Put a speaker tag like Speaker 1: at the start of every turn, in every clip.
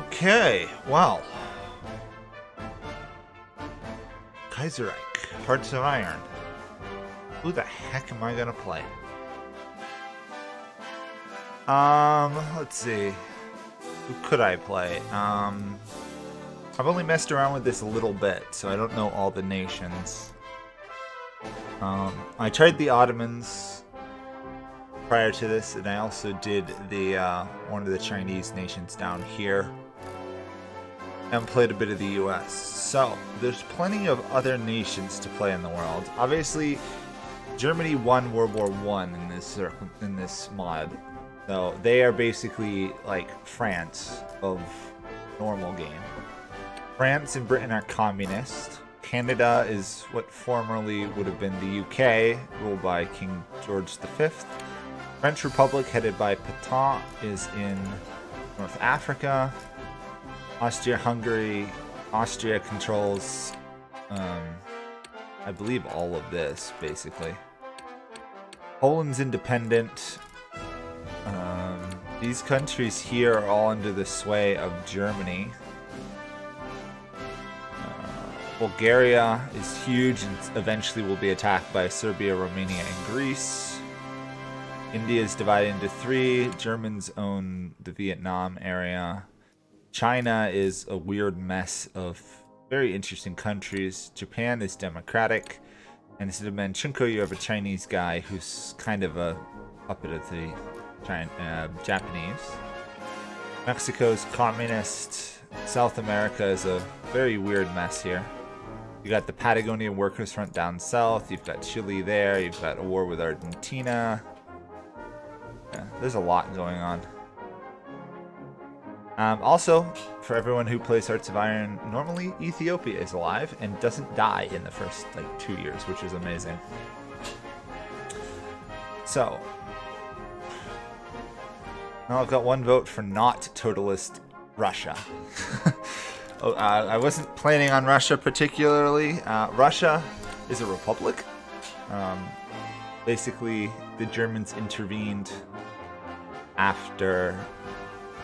Speaker 1: Okay, well. Kaiserreich, Hearts of Iron. Who the heck am I gonna play? Let's see. Who could I play? I've only messed around with this a little bit, so I don't know all the nations. I tried the Ottomans prior to this, and I also did the one of the Chinese nations down here, and played a bit of the US. So there's plenty of other nations to play in the world. Obviously, Germany won World War I in this mod. So they are basically like France of normal game. France and Britain are communist. Canada is what formerly would have been the UK, ruled by King George V. French Republic, headed by Pétain, is in North Africa. Austria-Hungary, Austria controls, I believe, all of this, basically. Poland's independent. These countries here are all under the sway of Germany. Bulgaria is huge and eventually will be attacked by Serbia, Romania, and Greece. India is divided into three. Germans own the Vietnam area. China is a weird mess of very interesting countries. Japan is democratic. And instead of Manchukuo, you have a Chinese guy who's kind of a puppet of the Japanese. Mexico's communist. South America is a very weird mess here. You got the Patagonia Workers Front down south. You've got Chile there. You've got a war with Argentina. Yeah, there's a lot going on. Also, for everyone who plays Hearts of Iron, normally Ethiopia is alive and doesn't die in the first 2 years, which is amazing. So, now I've got one vote for not totalist Russia. I wasn't planning on Russia particularly. Russia is a republic. Basically, the Germans intervened after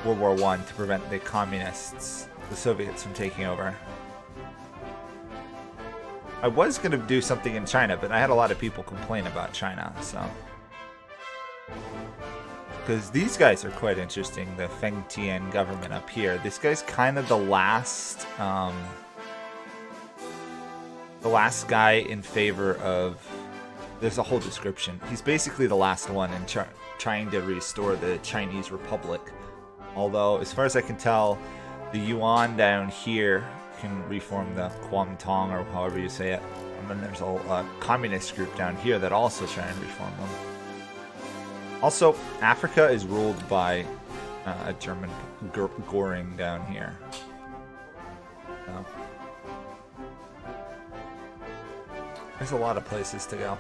Speaker 1: World War I to prevent the communists, the Soviets, from taking over. I was going to do something in China, but I had a lot of people complain about China, so... Because these guys are quite interesting, the Feng Tian government up here. This guy's kind of the last guy in favor of... There's a whole description. He's basically the last one in trying to restore the Chinese Republic. Although, as far as I can tell, the Yuan down here can reform the Kuomintang, or however you say it. And then there's a communist group down here that also try and reform them. Also, Africa is ruled by a German Goring down here. So, there's a lot of places to go.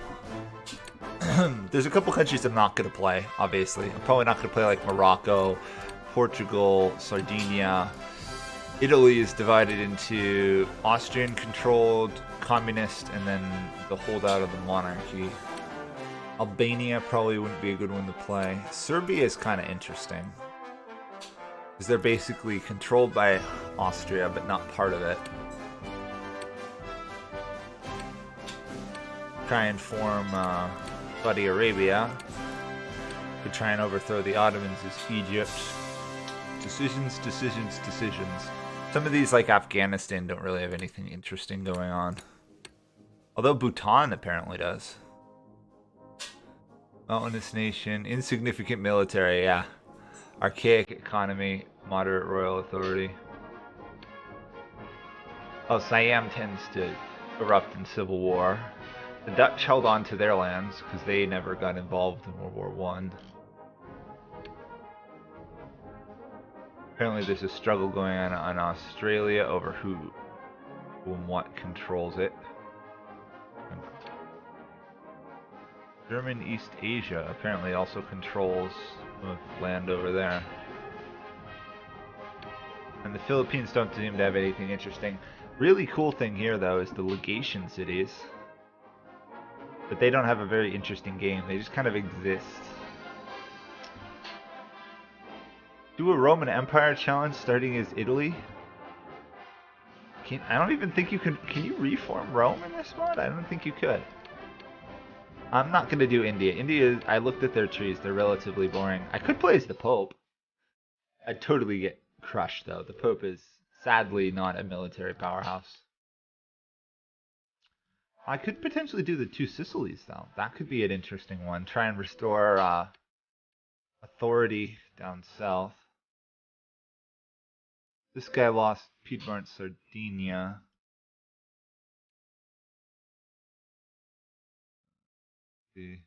Speaker 1: There's a couple countries I'm not going to play, obviously. I'm probably not going to play like Morocco, Portugal, Sardinia. Italy is divided into Austrian-controlled, communist, and then the holdout of the monarchy. Albania probably wouldn't be a good one to play. Serbia is kind of interesting, because they're basically controlled by Austria, but not part of it. Try and form Saudi Arabia. Could try and overthrow the Ottomans as Egypt. Decisions, decisions, decisions. Some of these, like Afghanistan, don't really have anything interesting going on. Although Bhutan apparently does. Mountainous nation, insignificant military, yeah. Archaic economy, moderate royal authority. Oh, Siam tends to erupt in civil war. The Dutch held on to their lands because they never got involved in World War I. Apparently there's a struggle going on in Australia over who and what controls it. German East Asia apparently also controls land over there. And the Philippines don't seem to have anything interesting. Really cool thing here, though, is the legation cities. But they don't have a very interesting game. They just kind of exist. Do a Roman Empire challenge starting as Italy. I don't even think you can. Can you reform Rome in this mod? I don't think you could. I'm not going to do India. India, I looked at their trees. They're relatively boring. I could play as the Pope. I'd totally get crushed, though. The Pope is sadly not a military powerhouse. I could potentially do the Two Sicilies, though. That could be an interesting one. Try and restore authority down south. This guy lost Piedmont, Sardinia. See.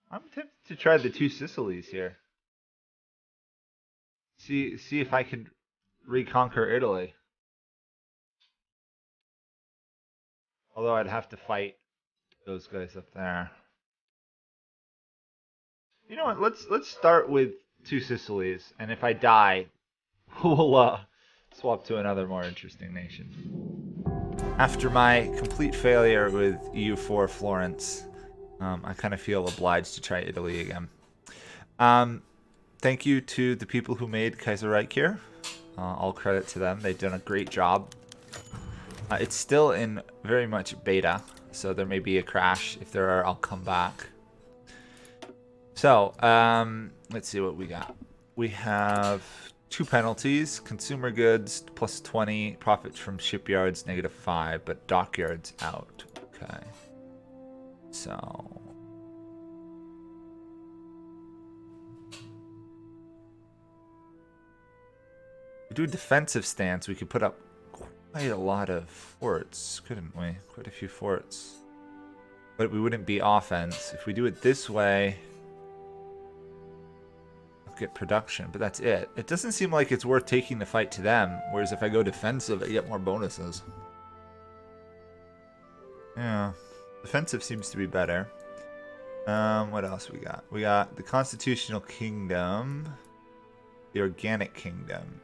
Speaker 1: I'm tempted to try the Two Sicilies here. See if I can reconquer Italy. Although I'd have to fight those guys up there. You know what? Let's start with Two Sicilies, and if I die, we'll swap to another more interesting nation. After my complete failure with EU4 Florence, I kind of feel obliged to try Italy again. Thank you to the people who made Kaiserreich here. All credit to them. They've done a great job. It's still in very much beta, so there may be a crash. If there are, I'll come back. So, let's see what we got. We have 2 penalties. Consumer goods, plus 20. Profit from shipyards, -5. But dockyards out. Okay. So... we do a defensive stance, we could put up quite a lot of forts, couldn't we? Quite a few forts. But we wouldn't be offense. If we do it this way, we'll get production, but that's it. It doesn't seem like it's worth taking the fight to them, whereas if I go defensive, I get more bonuses. Yeah, defensive seems to be better. What else we got? We got the Constitutional Kingdom, the Organic Kingdom.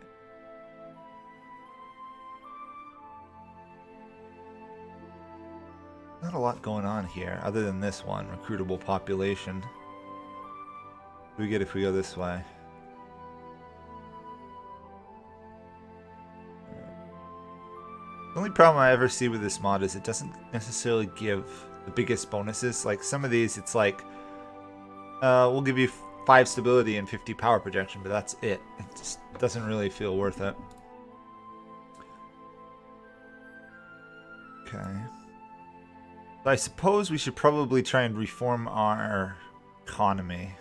Speaker 1: Not a lot going on here, other than this one, recruitable population. What do we get if we go this way? The only problem I ever see with this mod is it doesn't necessarily give the biggest bonuses. Like some of these, it's like, we'll give you 5 stability and 50 power projection, but that's it. It just doesn't really feel worth it. Okay. I suppose we should probably try and reform our economy.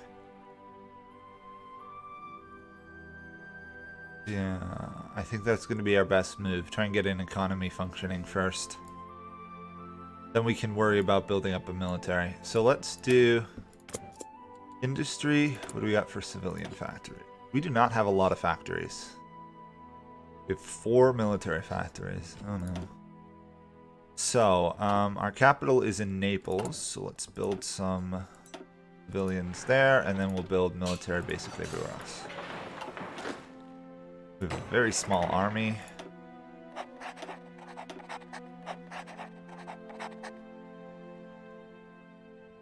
Speaker 1: Yeah, I think that's going to be our best move. Try and get an economy functioning first. Then we can worry about building up a military. So let's do industry. What do we got for civilian factory? We do not have a lot of factories. We have 4 military factories. Oh no. So, our capital is in Naples, so let's build some civilians there, and then we'll build military basically everywhere else. We have a very small army.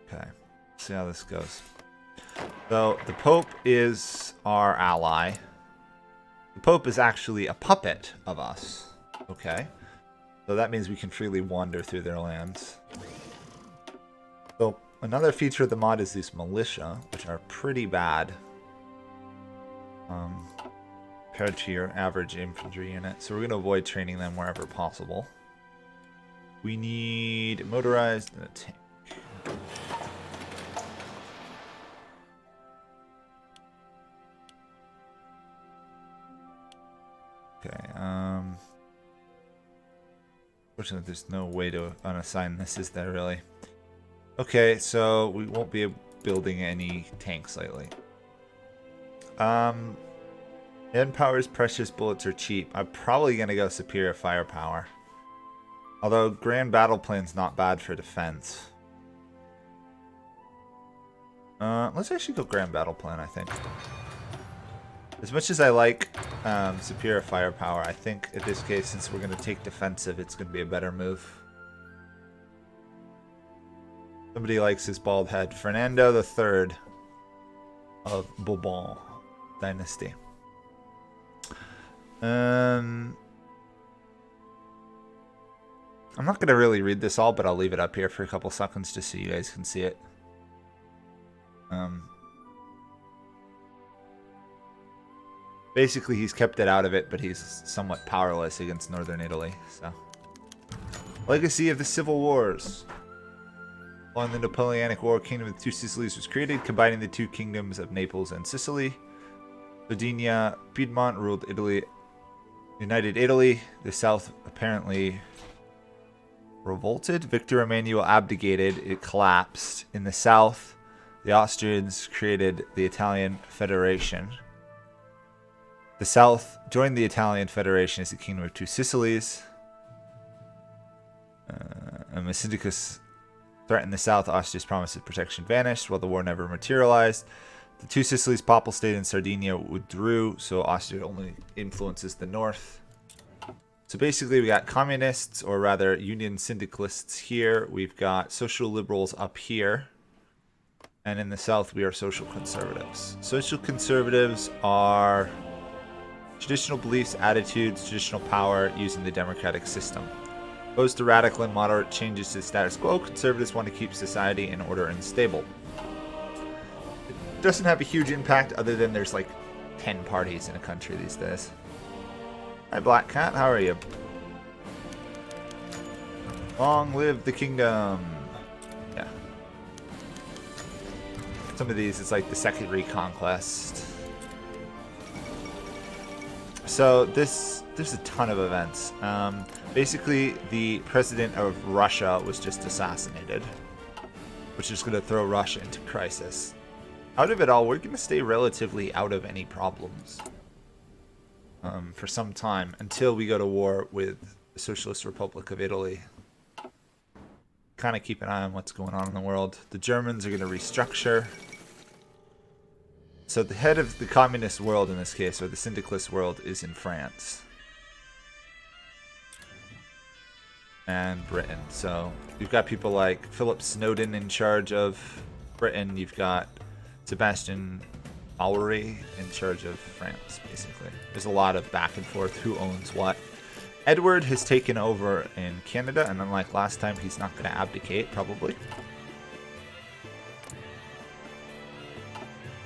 Speaker 1: Okay, let's see how this goes. So, the Pope is our ally. The Pope is actually a puppet of us. Okay. So that means we can freely wander through their lands. So another feature of the mod is these militia, which are pretty bad compared to your average infantry unit. So we're going to avoid training them wherever possible. We need motorized and a tank. Okay, fortunately, there's no way to unassign this, is there really? Okay, so we won't be building any tanks lately. Manpower's precious bullets are cheap. I'm probably going to go superior firepower. Although Grand Battle Plan's not bad for defense. Let's actually go Grand Battle Plan, I think. As much as I like superior firepower, I think in this case, since we're going to take defensive, it's going to be a better move. Somebody likes his bald head. Fernando III of Bourbon dynasty. I'm not going to really read this all, but I'll leave it up here for a couple seconds just so you guys can see it. Basically, he's kept it out of it, but he's somewhat powerless against northern Italy. So, legacy of the Civil Wars. Following the Napoleonic War, Kingdom of the Two Sicilies was created, combining the two kingdoms of Naples and Sicily. Sardinia, Piedmont ruled Italy, united Italy. The south apparently revolted. Victor Emmanuel abdicated. It collapsed. In the south, the Austrians created the Italian Federation. The south joined the Italian Federation as the Kingdom of Two Sicilies. And Massindicus threatened the south. Austria's promise of protection vanished while the war never materialized. The Two Sicilies Papal State and Sardinia withdrew, so Austria only influences the north. So basically we got communists, or rather union syndicalists here. We've got social liberals up here. And in the south we are social conservatives. Social conservatives are traditional beliefs, attitudes, traditional power using the democratic system. Opposed to radical and moderate changes to the status quo, conservatives want to keep society in order and stable. It doesn't have a huge impact other than there's like 10 parties in a country these days. Hi Black Cat, how are you? Long live the kingdom. Yeah. Some of these, it's like the Second Reconquest. So there's a ton of events. Basically, the president of Russia was just assassinated, which is going to throw Russia into crisis. Out of it all, we're going to stay relatively out of any problems for some time until we go to war with the Socialist Republic of Italy. Kind of keep an eye on what's going on in the world. The Germans are going to restructure. So the head of the communist world in this case, or the syndicalist world, is in France. And Britain. So you've got people like Philip Snowden in charge of Britain. You've got Sebastian Bowery in charge of France, basically. There's a lot of back and forth who owns what. Edward has taken over in Canada, and unlike last time, he's not going to abdicate, probably.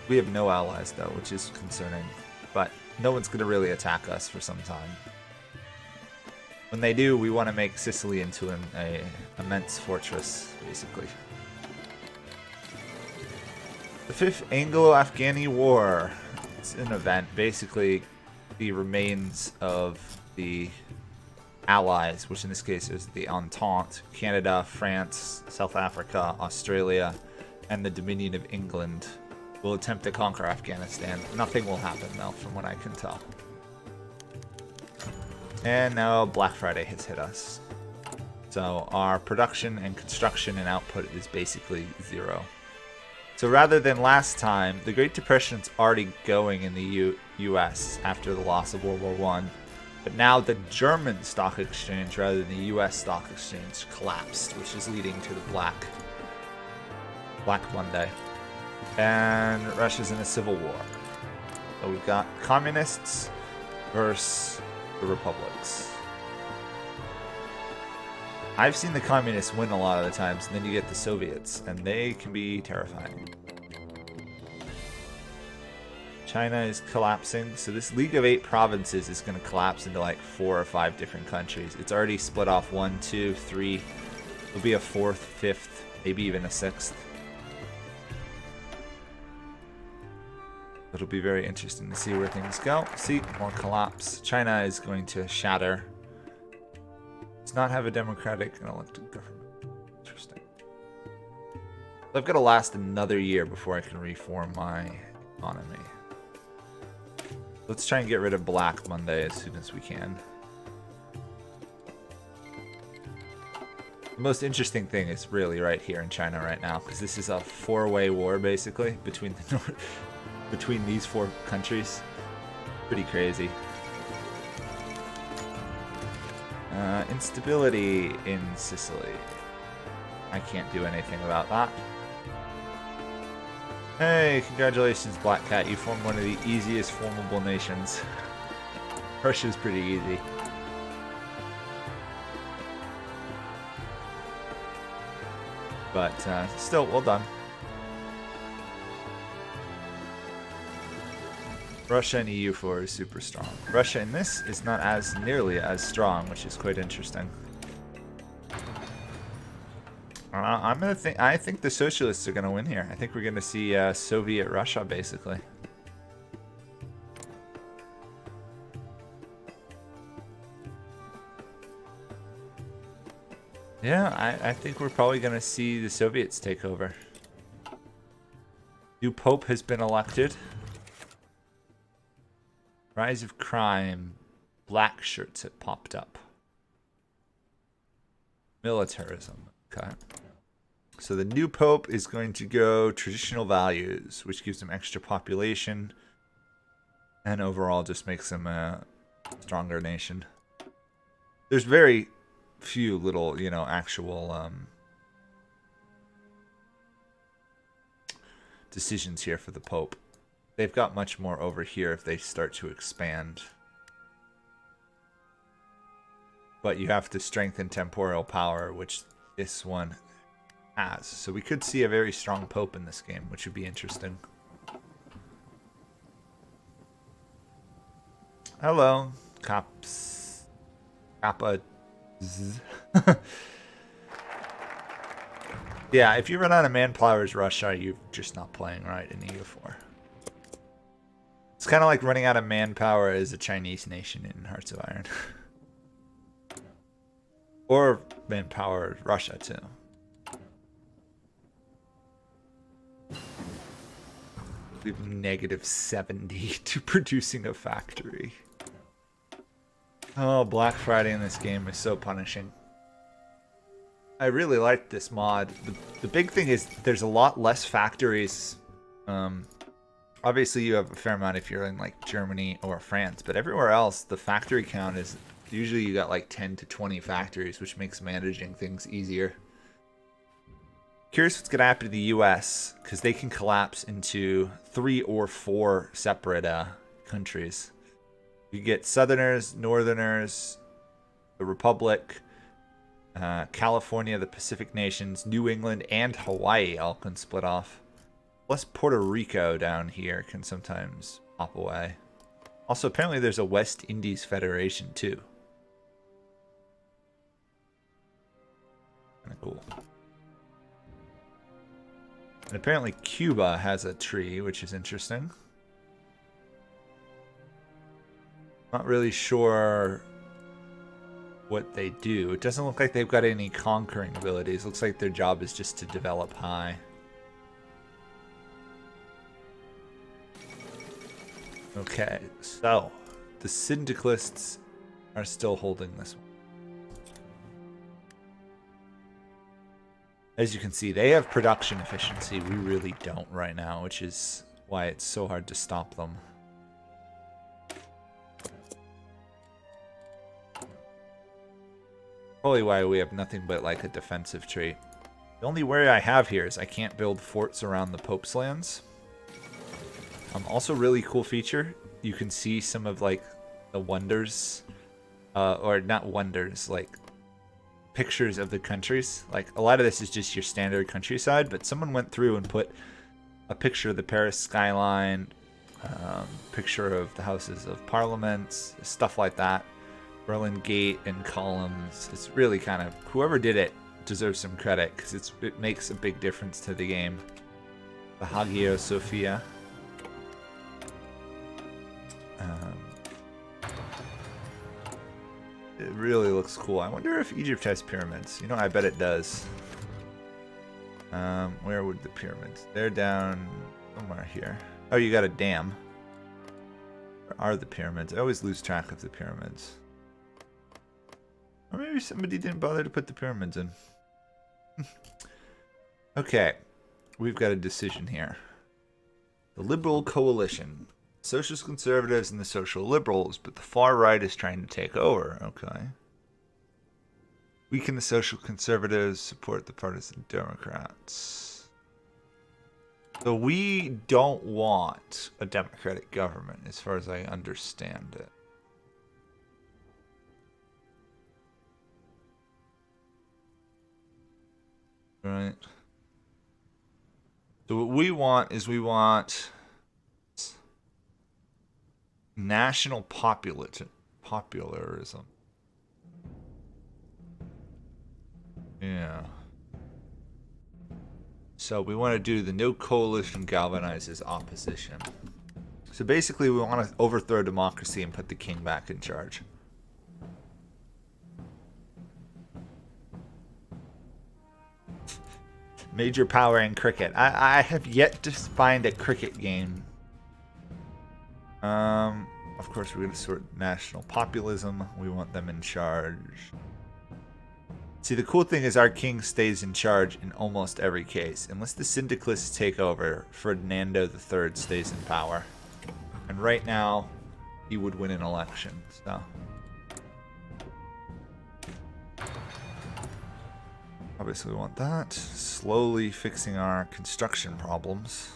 Speaker 1: We have no allies, though, which is concerning. But no one's going to really attack us for some time. When they do, we want to make Sicily into an immense fortress, basically. The Fifth Anglo-Afghani War. It's an event. Basically, the remains of the allies, which in this case is the Entente, Canada, France, South Africa, Australia, and the Dominion of England, will attempt to conquer Afghanistan. Nothing will happen, though, from what I can tell. And now Black Friday has hit us. So our production and construction and output is basically zero. So rather than last time, the Great Depression's already going in the US after the loss of World War I. But now the German stock exchange rather than the US stock exchange collapsed, which is leading to the Black Monday. And Russia's in a civil war. So we've got communists versus the republics. I've seen the communists win a lot of the times, and then you get the Soviets, and they can be terrifying. China is collapsing, so this League of 8 provinces is going to collapse into like 4 or 5 different countries. It's already split off 1, 2, 3. There'll be a 4th, 5th, maybe even a 6th. It'll be very interesting to see where things go. See, more collapse. China is going to shatter. Does not have a democratic and elected government. Interesting. I've got to last another year before I can reform my economy. Let's try and get rid of Black Monday as soon as we can. The most interesting thing is really right here in China right now, because this is a 4-way war basically between these 4 countries. Pretty crazy. Instability in Sicily. I can't do anything about that. Hey, congratulations, Black Cat. You formed one of the easiest formable nations. Russia's pretty easy. But still, well done. Russia and EU4 is super strong. Russia in this is not as nearly as strong, which is quite interesting. I think the socialists are gonna win here. I think we're gonna see Soviet Russia basically. Yeah, I think we're probably gonna see the Soviets take over. New Pope has been elected. Rise of crime. Black shirts have popped up. Militarism. Okay. So the new Pope is going to go traditional values, which gives him extra population. And overall just makes him a stronger nation. There's very few little, you know, actual decisions here for the Pope. They've got much more over here if they start to expand. But you have to strengthen temporal power, which this one has. So we could see a very strong Pope in this game, which would be interesting. Hello, Caps. Kappa. Yeah, if you run out of manpower as Russia, you're just not playing right in EU4. It's kind of like running out of manpower as a Chinese nation in Hearts of Iron. Or manpower Russia, too. We have -70 to producing a factory. Oh, Black Friday in this game is so punishing. I really like this mod. The big thing is there's a lot less factories. Obviously, you have a fair amount if you're in like Germany or France, but everywhere else, the factory count is usually you got like 10 to 20 factories, which makes managing things easier. Curious what's going to happen to the US, because they can collapse into 3 or 4 separate countries. You get Southerners, Northerners, the Republic, California, the Pacific Nations, New England, and Hawaii all can split off. Plus Puerto Rico down here can sometimes pop away. Also, apparently there's a West Indies Federation too. Kinda cool. And apparently Cuba has a tree, which is interesting. Not really sure what they do. It doesn't look like they've got any conquering abilities. Looks like their job is just to develop high. Okay, so the syndicalists are still holding this one. As you can see, they have production efficiency. We really don't right now, which is why it's so hard to stop them. Probably why we have nothing but like a defensive trait. The only worry I have here is I can't build forts around the Pope's lands. Also really cool feature, you can see some of like the wonders, or not wonders, like pictures of the countries. Like a lot of this is just your standard countryside, but someone went through and put a picture of the Paris skyline, picture of the Houses of Parliament, stuff like that. Berlin Gate and columns. It's really kind of, whoever did it deserves some credit because it makes a big difference to the game. The Hagia Sophia. It really looks cool. I wonder if Egypt has pyramids. You know, I bet it does. Where would the pyramids? They're down somewhere here. Oh, you got a dam. Where are the pyramids? I always lose track of the pyramids. Or maybe somebody didn't bother to put the pyramids in. Okay. We've got a decision here. The Liberal Coalition. Socialist Conservatives and the Social Liberals, but the far right is trying to take over. Okay. Weaken the social conservatives, support the partisan Democrats. So we don't want a democratic government, as far as I understand it. Right. So what we want is we want national popularism. Yeah. So we want to do the no coalition galvanizes opposition. So basically we want to overthrow democracy and put the king back in charge. Major power in cricket. I have yet to find a cricket game. Of course we're going to sort national populism. We want them in charge. See, the cool thing is our king stays in charge in almost every case. Unless the syndicalists take over, Ferdinando III stays in power. And right now, he would win an election, so... Obviously we want that. Slowly fixing our construction problems.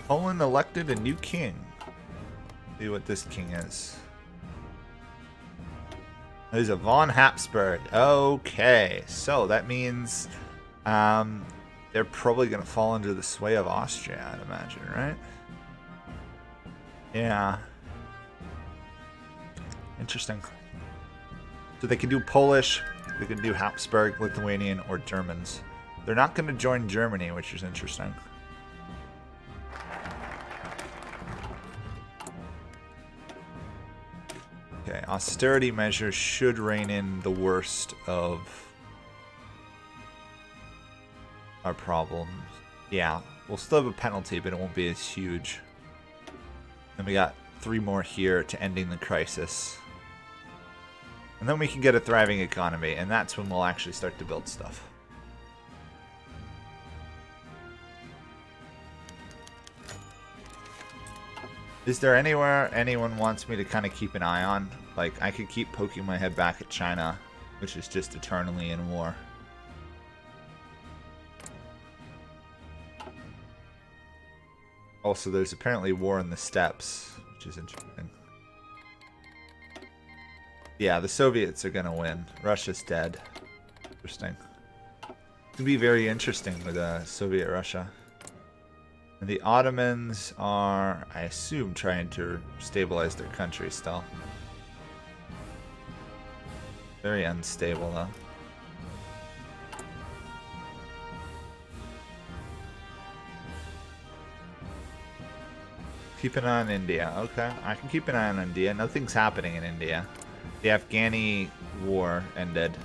Speaker 1: Poland elected a new king. See what this king is. He's a von Habsburg. Okay, so that means they're probably going to fall under the sway of Austria, I'd imagine, right? Yeah. Interesting. So they can do Polish, they can do Habsburg, Lithuanian, or Germans. They're not going to join Germany, which is interesting. Okay, austerity measures should rein in the worst of our problems. Yeah, we'll still have a penalty, but it won't be as huge. Then we got 3 more here to ending the crisis. And then we can get a thriving economy, and that's when we'll actually start to build stuff. Is there anywhere anyone wants me to kind of keep an eye on? Like, I could keep poking my head back at China, which is just eternally in war. Also, there's apparently war in the steppes, which is interesting. Yeah, the Soviets are going to win. Russia's dead. Interesting. It could be very interesting with Soviet Russia. And the Ottomans are, I assume, trying to stabilize their country still. Very unstable, though. Keep an eye on India. Okay, I can keep an eye on India. Nothing's happening in India. The Afghani war ended.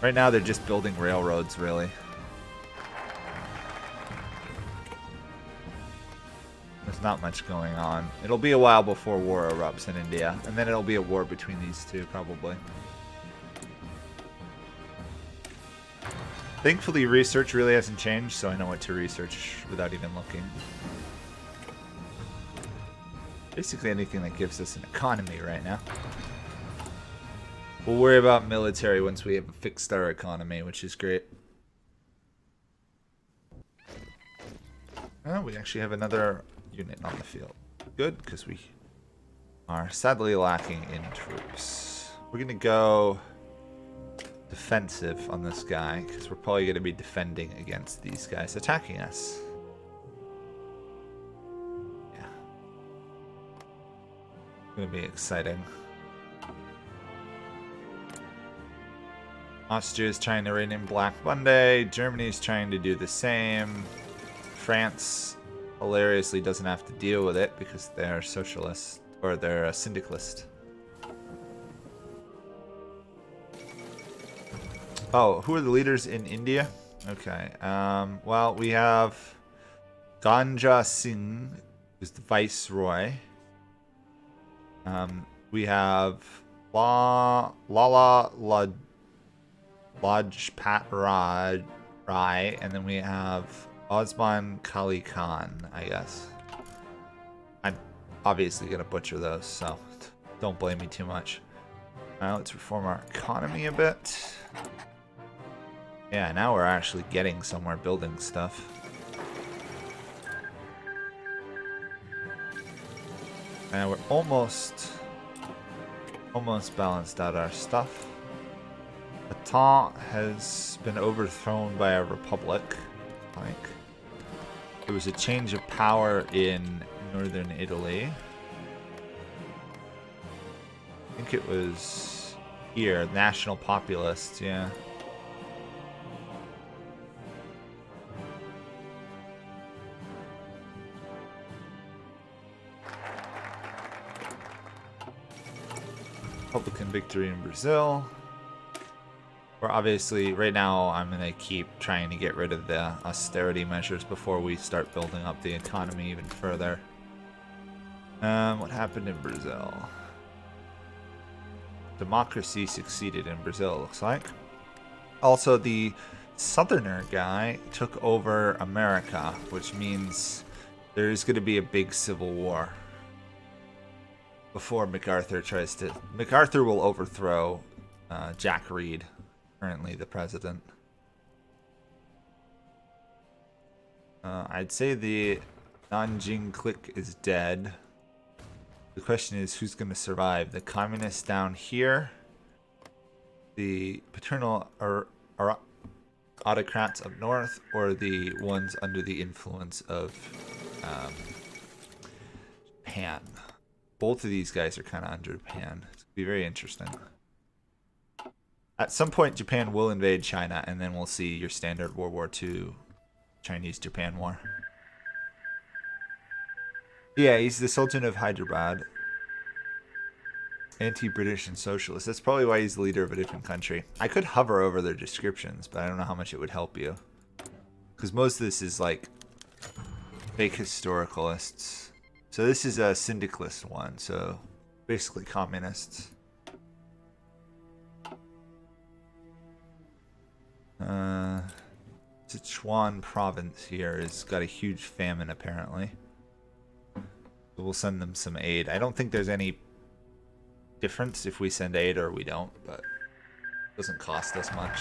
Speaker 1: Right now they're just building railroads, really. There's not much going on. It'll be a while before war erupts in India, and then it'll be a war between these two, probably. Thankfully, research really hasn't changed, so I know what to research without even looking. Basically anything that gives us an economy right now. We'll worry about military once we have fixed our economy, which is great. Oh, we actually have another unit on the field. Good, because we are sadly lacking in troops. We're going to go defensive on this guy, because we're probably going to be defending against these guys attacking us. Yeah. It's going to be exciting. Austria is trying to rein in Black Monday. Germany is trying to do the same. France hilariously doesn't have to deal with it because they're socialist, or they're a syndicalist. Oh, who are the leaders in India? Okay. Well, we have Ganja Singh, who's the viceroy. We have Lala Lajpat Rai, and then we have Osman Kali Khan, I guess. I'm obviously going to butcher those, so Don't blame me too much. Now let's reform our economy a bit. Yeah, now we're actually getting somewhere building stuff. And we're almost balanced out our stuff. Baton has been overthrown by a republic. Like, there was a change of power in northern Italy. I think it was here, National Populists, yeah. Republican victory in Brazil. We're obviously, right now, I'm going to keep trying to get rid of the austerity measures before we start building up the economy even further. What happened in Brazil? Democracy succeeded in Brazil, looks like. Also, the southerner guy took over America, which means there's going to be a big civil war before MacArthur tries to... MacArthur will overthrow Jack Reed, currently the president. I'd say the Nanjing clique is dead. The question is, who's going to survive? The communists down here, the paternal autocrats up north, or the ones under the influence of Japan? Both of these guys are kind of under Japan. It's going to be very interesting. At some point, Japan will invade China, and then we'll see your standard World War II Chinese-Japan war. Yeah, he's the Sultan of Hyderabad. Anti-British and socialist. That's probably why he's the leader of a different country. I could hover over their descriptions, but I don't know how much it would help you. Because most of this is like fake historicalists. So this is a syndicalist one, so basically communists. Sichuan province here has got a huge famine apparently. So we'll send them some aid. I don't think there's any difference if we send aid or we don't, but it doesn't cost us much.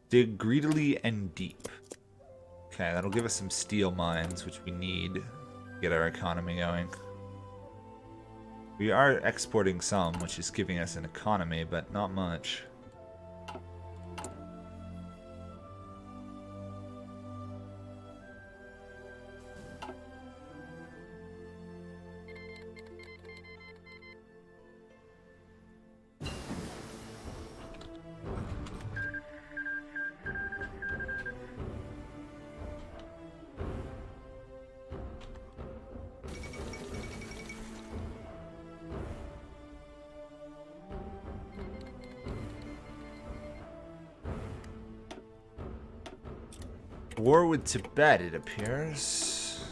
Speaker 1: Dig greedily and deep. Okay, that'll give us some steel mines, which we need to get our economy going. We are exporting some, which is giving us an economy, but not much. War with Tibet, it appears.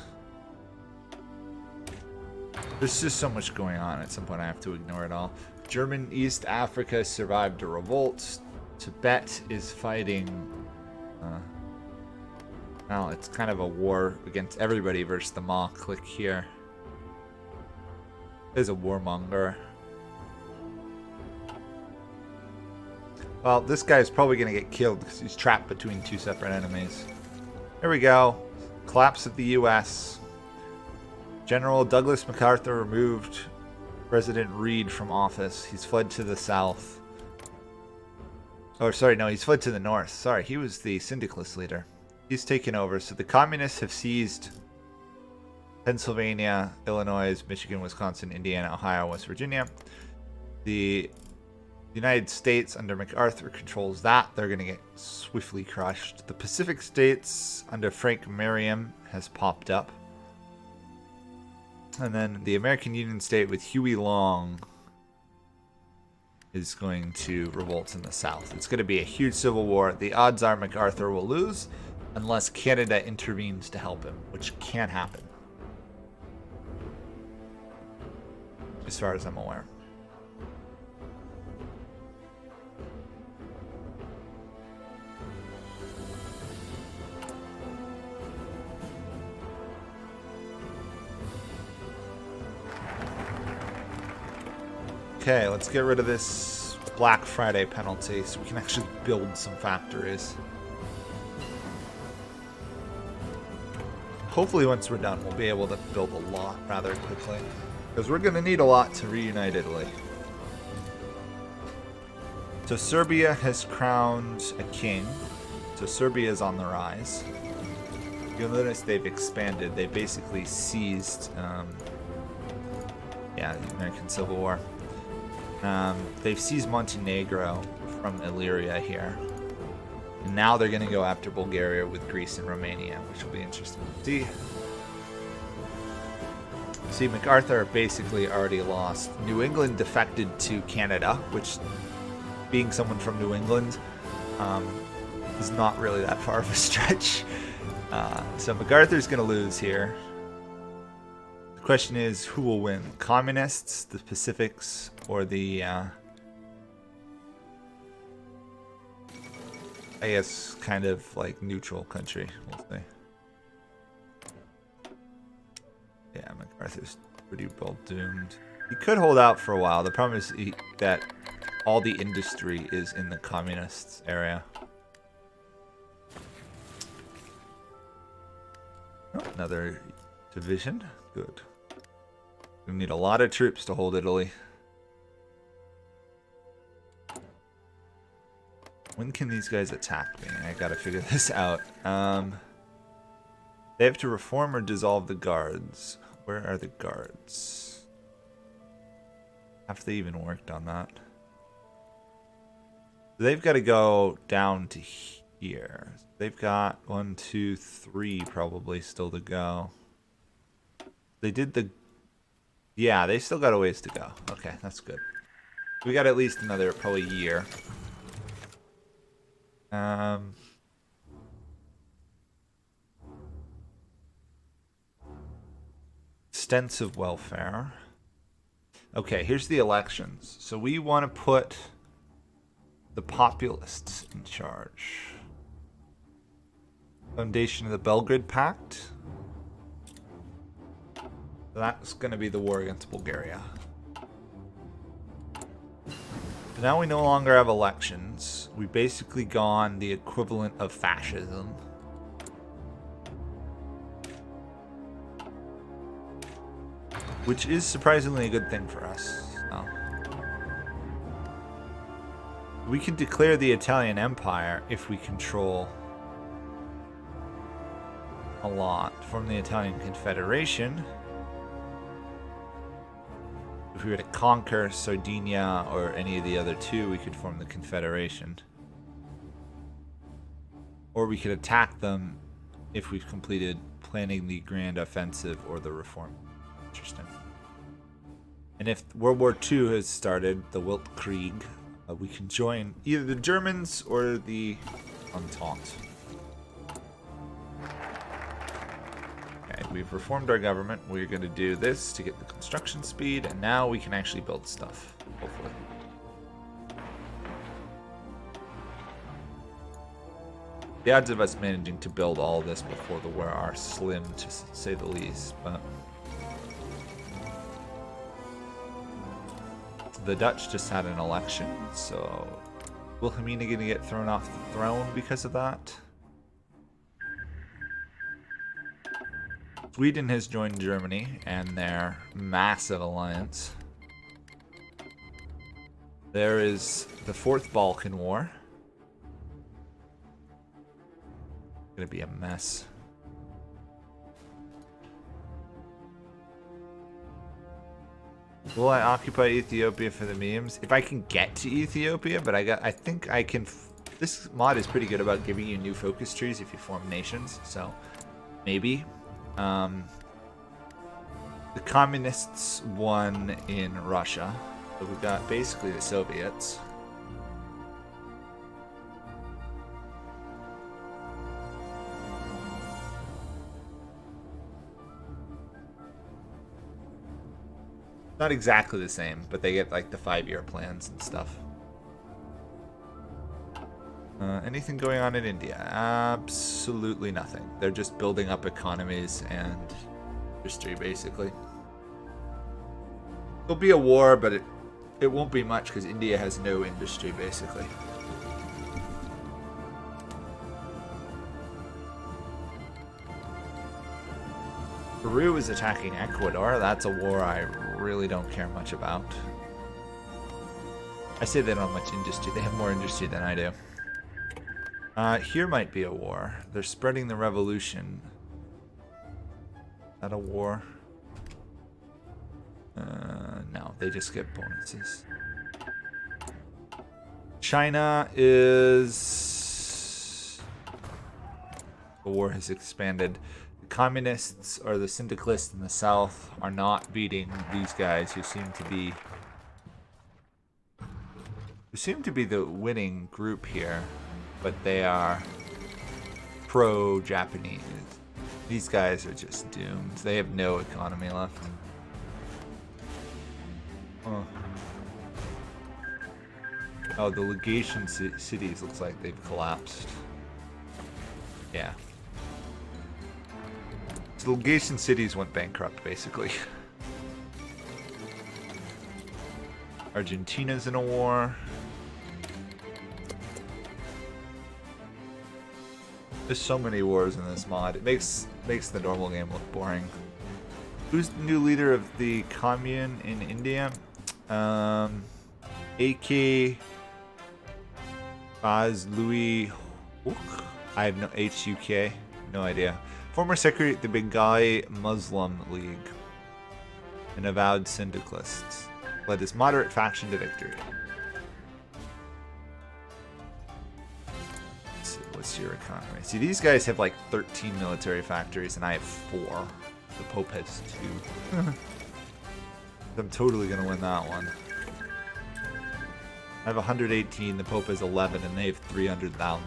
Speaker 1: There's just so much going on. At some point I have to ignore it all. German East Africa survived a revolt. Tibet is fighting... well, it's kind of a war against everybody versus the Ma clique here. There's a warmonger. Well, this guy's probably going to get killed because he's trapped between two separate enemies. Here we go. Collapse of the U.S. General Douglas MacArthur removed President Reed from office. He's fled to the south. Oh, sorry, no, he's fled to the north. Sorry, he was the syndicalist leader. He's taken over. So the communists have seized Pennsylvania, Illinois, Michigan, Wisconsin, Indiana, Ohio, West Virginia. The United States under MacArthur controls that. They're going to get swiftly crushed. The Pacific States under Frank Merriam has popped up. And then the American Union State with Huey Long is going to revolt in the South. It's going to be a huge civil war. The odds are MacArthur will lose unless Canada intervenes to help him, which can happen, as far as I'm aware. Okay, let's get rid of this Black Friday penalty so we can actually build some factories. Hopefully once we're done, we'll be able to build a lot rather quickly. Because we're going to need a lot to reunite Italy. So Serbia has crowned a king. So Serbia is on the rise. You'll notice they've expanded. They basically seized, the American Civil War. They've seized Montenegro from Illyria here. And now they're going to go after Bulgaria with Greece and Romania, which will be interesting to see. See, MacArthur basically already lost. New England defected to Canada, which, being someone from New England, is not really that far of a stretch. So MacArthur's going to lose here. The question is, who will win? Communists, the Pacifics, or the, I guess, kind of like neutral country, we'll say. Yeah, MacArthur's pretty well doomed. He could hold out for a while. The problem is that all the industry is in the communists area. Oh, another division. Good. We need a lot of troops to hold Italy. When can these guys attack me? I gotta figure this out. They have to reform or dissolve the guards. Where are the guards? Have they even worked on that? They've got to go down to here. They've got 1, 2, 3 probably still to go. They did the... Yeah, they still got a ways to go. Okay, that's good. We got at least another probably year. Extensive welfare. Okay, here's the elections. So we want to put the populists in charge. Foundation of the Belgrade Pact. That's going to be the war against Bulgaria. Now we no longer have elections. We've basically gone the equivalent of fascism. Which is surprisingly a good thing for us. So. We can declare the Italian Empire if we control a lot. Form the Italian Confederation. If we were to conquer Sardinia or any of the other two, we could form the Confederation. Or we could attack them if we've completed planning the Grand Offensive or the Reform. Interesting. And if World War II has started, the Weltkrieg, we can join either the Germans or the Entente. Okay, we've reformed our government. We're going to do this to get the construction speed, and now we can actually build stuff, hopefully. The odds of us managing to build all this before the war are slim, to say the least, but... The Dutch just had an election, so Wilhelmina gonna get thrown off the throne because of that. Sweden has joined Germany and their massive alliance. There is the Fourth Balkan War. Gonna be a mess. Will I occupy Ethiopia for the memes? If I can get to Ethiopia, but I think I can. This mod is pretty good about giving you new focus trees if you form nations, so maybe. The communists won in Russia, so we've got basically the Soviets. Not exactly the same, but they get like the 5-year plans and stuff. Anything going on in India? Absolutely nothing. They're just building up economies and industry, basically. There'll be a war, but It won't be much because India has no industry, basically. Peru is attacking Ecuador. That's a war I really don't care much about. I say they don't have much industry. They have more industry than I do. Here might be a war. They're spreading the revolution. Is that a war? No, they just get bonuses. China is... The war has expanded. The communists or the syndicalists in the south are not beating these guys who seem to be the winning group here, but they are pro-Japanese. These guys are just doomed. They have no economy left. Oh, the legation cities looks like they've collapsed. Yeah. So the legation cities went bankrupt, basically. Argentina's in a war. There's so many wars in this mod. It makes the normal game look boring. Who's the new leader of the commune in India? AK Baz Louis Hook? I have no HUK. No idea. Former secretary of the Bengali Muslim League. An avowed syndicalist. Led his moderate faction to victory. Let's see, what's your economy? See, these guys have like 13 military factories and I have 4. The Pope has 2. I'm totally gonna win that one. I have 118, the Pope has 11, and they have 300,000.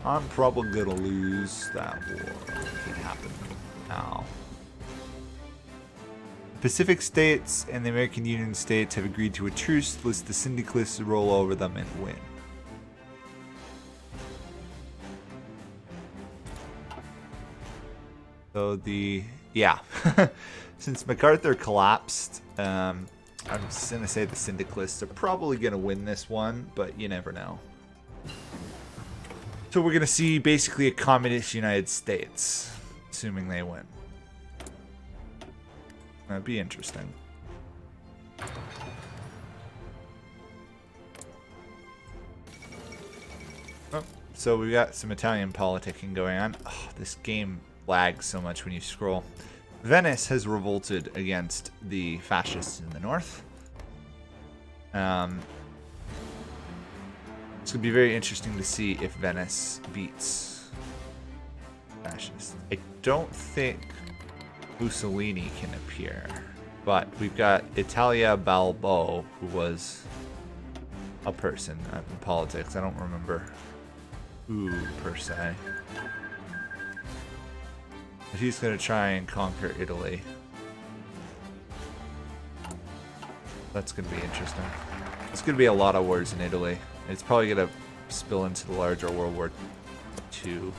Speaker 1: I'm probably gonna lose that war if it happens now. The Pacific states and the American Union states have agreed to a truce, lest the syndicalists roll over them and win. So yeah, since MacArthur collapsed, I'm just gonna say the syndicalists are probably gonna win this one, but you never know. So we're gonna see basically a communist United States, assuming they win. That'd be interesting. Oh, so we got some Italian politicking going on. Oh, this game lags so much when you scroll. Venice has revolted against the fascists in the north. It's going to be very interesting to see if Venice beats fascists. I don't think Mussolini can appear, but we've got Italia Balbo, who was a person in politics. I don't remember who per se. But he's going to try and conquer Italy. That's going to be interesting. There's going to be a lot of wars in Italy. It's probably going to spill into the larger World War II.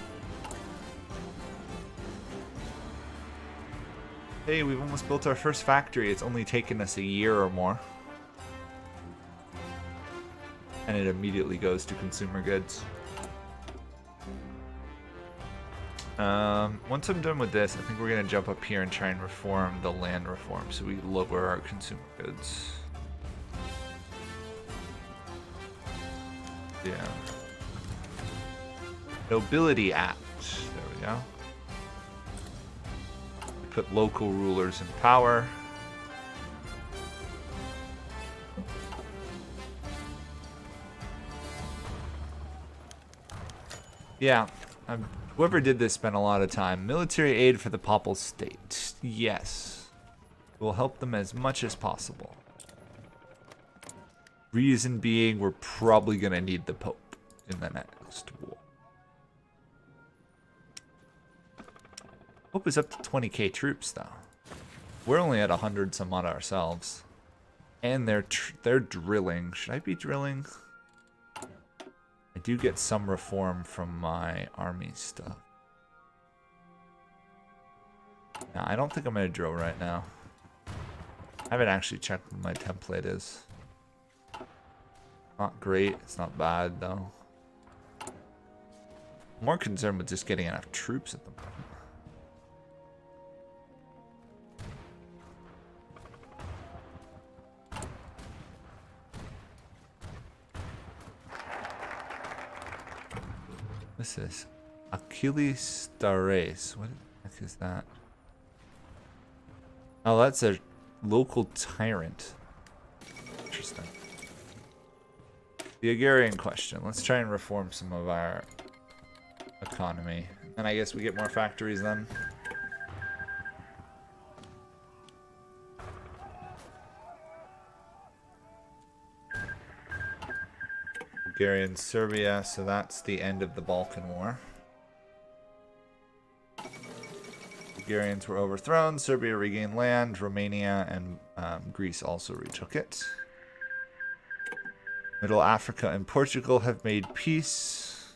Speaker 1: Hey, we've almost built our first factory. It's only taken us a year or more. And it immediately goes to consumer goods. Once I'm done with this, I think we're going to jump up here and try and reform the land reform so we lower our consumer goods. Yeah. Nobility Act. There we go. We put local rulers in power. Yeah. Whoever did this spent a lot of time. Military aid for the Papal State. Yes. We'll help them as much as possible. Reason being, we're probably going to need the Pope in the next war. Pope is up to 20k troops, though. We're only at 100 some odd ourselves. And they're drilling. Should I be drilling? I do get some reform from my army stuff. No, I don't think I'm going to drill right now. I haven't actually checked what my template is. Not great. It's not bad, though. I'm more concerned with just getting enough troops at the moment. What's this? Achilles Stares. What the heck is that? Oh, that's a local tyrant. Interesting. The agrarian question. Let's try and reform some of our economy. And I guess we get more factories then. Bulgaria and Serbia, so that's the end of the Balkan War. Bulgarians were overthrown, Serbia regained land, Romania and Greece also retook it. Middle Africa and Portugal have made peace.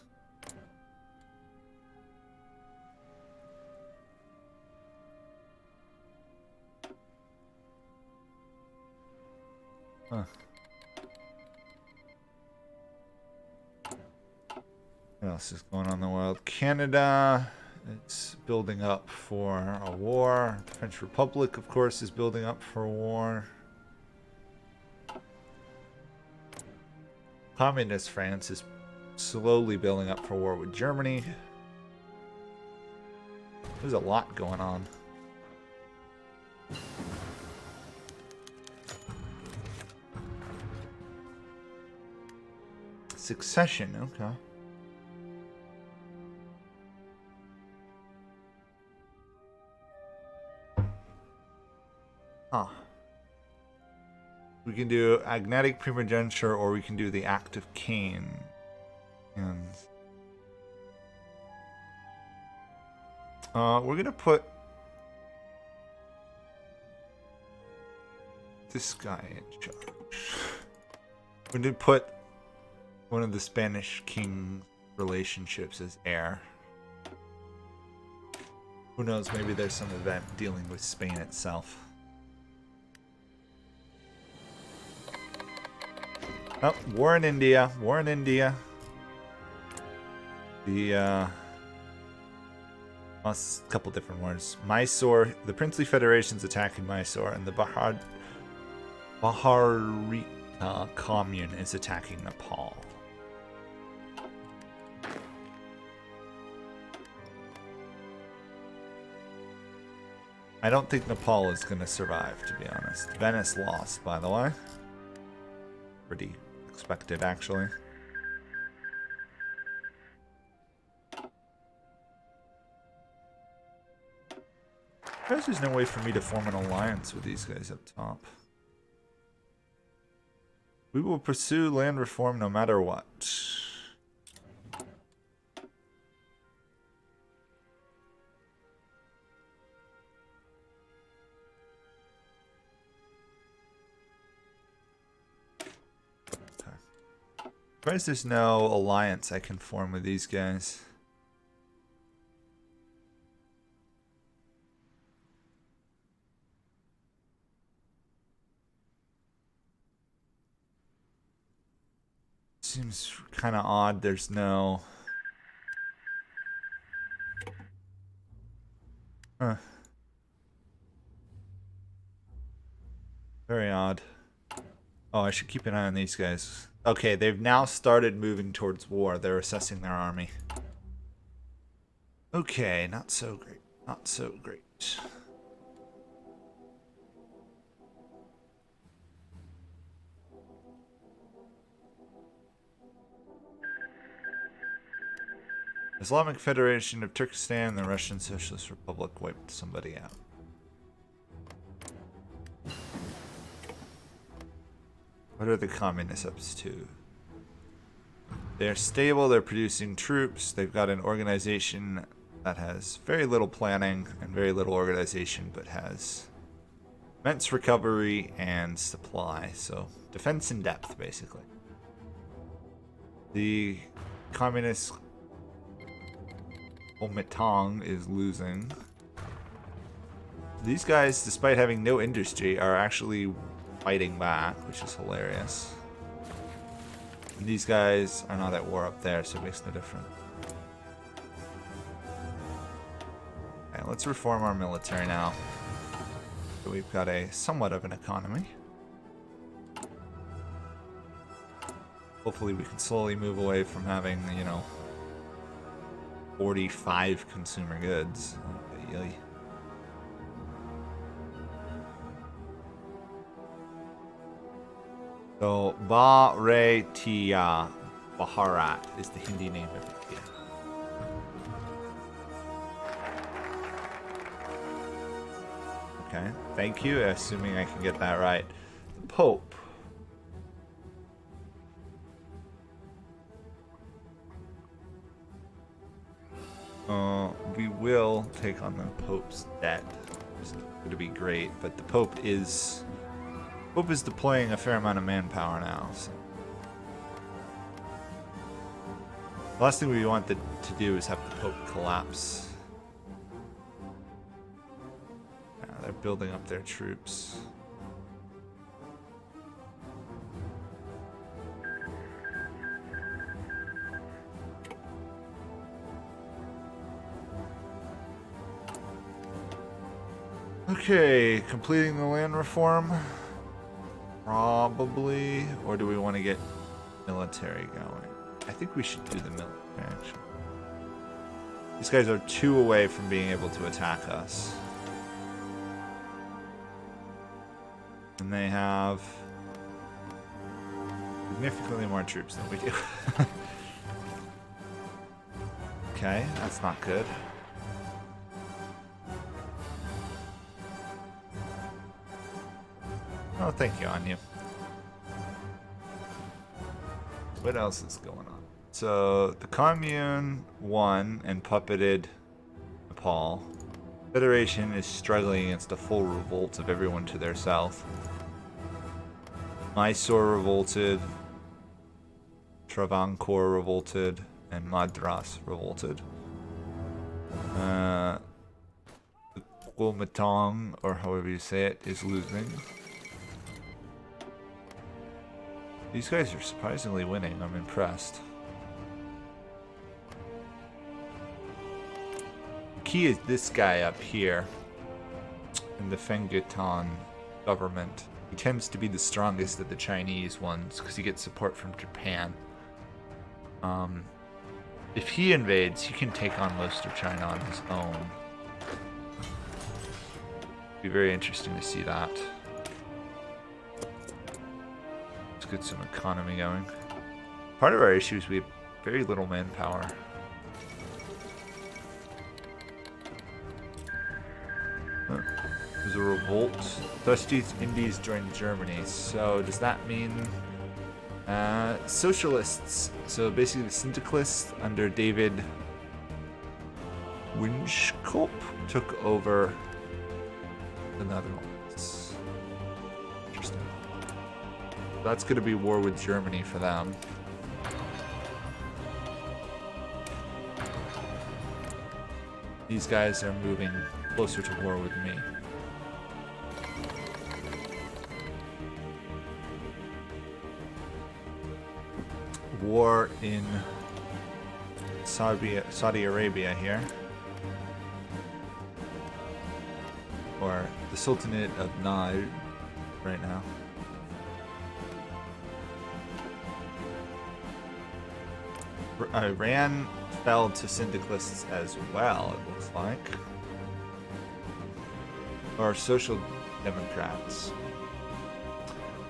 Speaker 1: Huh. What else is going on in the world? Canada, it's building up for a war. The French Republic, of course, is building up for a war. Communist France is slowly building up for war with Germany. There's a lot going on. Succession, okay. Huh. We can do agnatic primogeniture, or we can do the Act of Cain. And we're gonna put this guy in charge. We're gonna put one of the Spanish king relationships as heir. Who knows? Maybe there's some event dealing with Spain itself. Oh, war in India. War in India. The, well, it's a couple different wars. Mysore, the Princely Federation's attacking Mysore, and the Baharita Commune is attacking Nepal. I don't think Nepal is going to survive, to be honest. Venice lost, by the way. Pretty expected, actually. I guess there's no way for me to form an alliance with these guys up top. We will pursue land reform no matter what. Surprised there's no alliance I can form with these guys. Seems kind of odd there's no... Huh. Very odd. Oh, I should keep an eye on these guys. Okay, they've now started moving towards war. They're assessing their army. Okay, not so great. Not so great. Islamic Federation of Turkestan, the Russian Socialist Republic wiped somebody out. What are the communists up to? They're stable, they're producing troops, they've got an organization that has very little planning and very little organization, but has immense recovery and supply. So, defense in depth, basically. The communist Kuomintang is losing. these guys, despite having no industry, are actually fighting back, which is hilarious. And these guys are not at war up there, so it makes no difference. Okay, let's reform our military now. So we've got a somewhat of an economy. Hopefully we can slowly move away from having, you know, 45 consumer goods. Okay, so, Bharatiya Bharat is the Hindi name of India. Okay, thank you, assuming I can get that right. The Pope. We will take on the Pope's debt. It's going to be great, but the Pope is deploying a fair amount of manpower now. So. The last thing we want to do is have the Pope collapse. Yeah, they're building up their troops. Okay, completing the land reform. Probably. Or do we want to get military going? I think we should do the military, actually. These guys are 2 away from being able to attack us. And they have significantly more troops than we do. Okay, that's not good. Oh, thank you, Anya. What else is going on? So, the Commune won and puppeted Nepal. Federation is struggling against a full revolt of everyone to their south. Mysore revolted. Travancore revolted. And Madras revolted. Kuomintang, or however you say it, is losing. These guys are surprisingly winning. I'm impressed. The key is this guy up here in the Fengyutan government. He tends to be the strongest of the Chinese ones because he gets support from Japan. If he invades, he can take on most of China on his own. It'd be very interesting to see that. Get some economy going. Part of our issue is we have very little manpower. There's a revolt. Thus East Indies joined Germany. So does that mean socialists? So basically the syndicalists under David Winskop took over the Netherlands. Interesting. That's going to be war with Germany for them. These guys are moving closer to war with me. War in Saudi Arabia here. Or the Sultanate of Najd right now. Iran fell to syndicalists as well, it looks like. Or social democrats.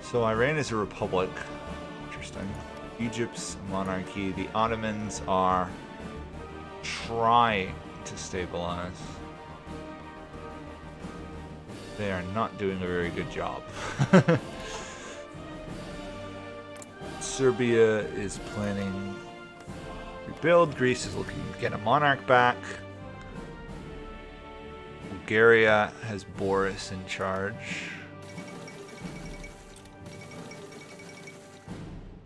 Speaker 1: So Iran is a republic. Interesting. Egypt's a monarchy. The Ottomans are trying to stabilize. They are not doing a very good job. Serbia is planning rebuild. Greece is looking to get a monarch back. Bulgaria has Boris in charge.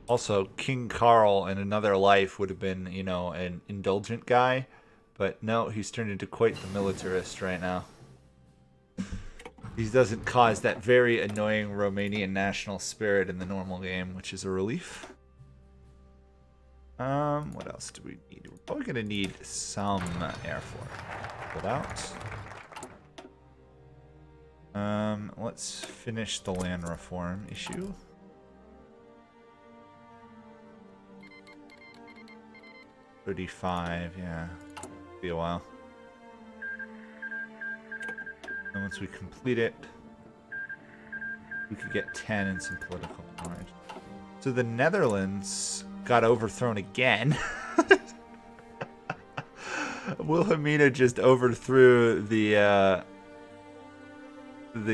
Speaker 1: Also, King Carl in another life would have been, you know, an indulgent guy. But no, he's turned into quite the militarist right now. He doesn't cause that very annoying Romanian national spirit in the normal game, which is a relief. What else do we need? We're probably gonna need some air force. Pulled out. Let's finish the land reform issue. $35, yeah. Be a while. And once we complete it, we could get 10 and some political knowledge. So the Netherlands got overthrown again. Wilhelmina just overthrew the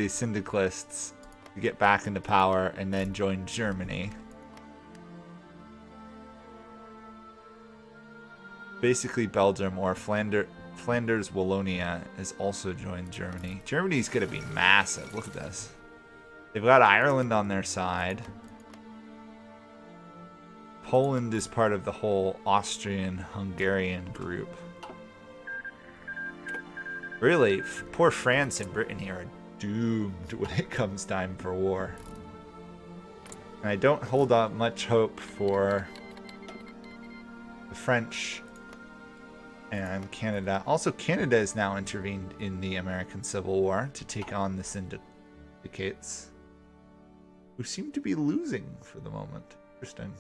Speaker 1: syndicalists to get back into power and then joined Germany. Basically Belgium or Flanders Wallonia has also joined Germany. Germany's gonna be massive. Look at this. They've got Ireland on their side. Poland is part of the whole Austrian-Hungarian group. Really, poor France and Britain here are doomed when it comes time for war. And I don't hold out much hope for the French and Canada. Also, Canada has now intervened in the American Civil War to take on the syndicates, who seem to be losing for the moment. Interesting.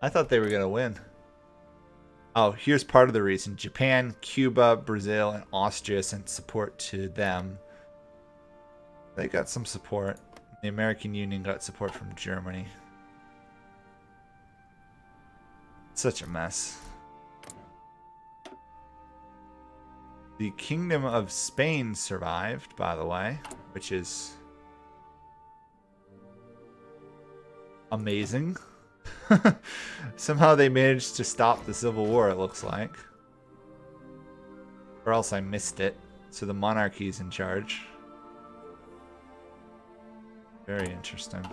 Speaker 1: I thought they were going to win. Oh, here's part of the reason. Japan, Cuba, Brazil, and Austria sent support to them. They got some support. The American Union got support from Germany. Such a mess. The Kingdom of Spain survived, by the way, which is amazing. Somehow they managed to stop the Civil War, it looks like. Or else I missed it. So the monarchy's in charge. Very interesting.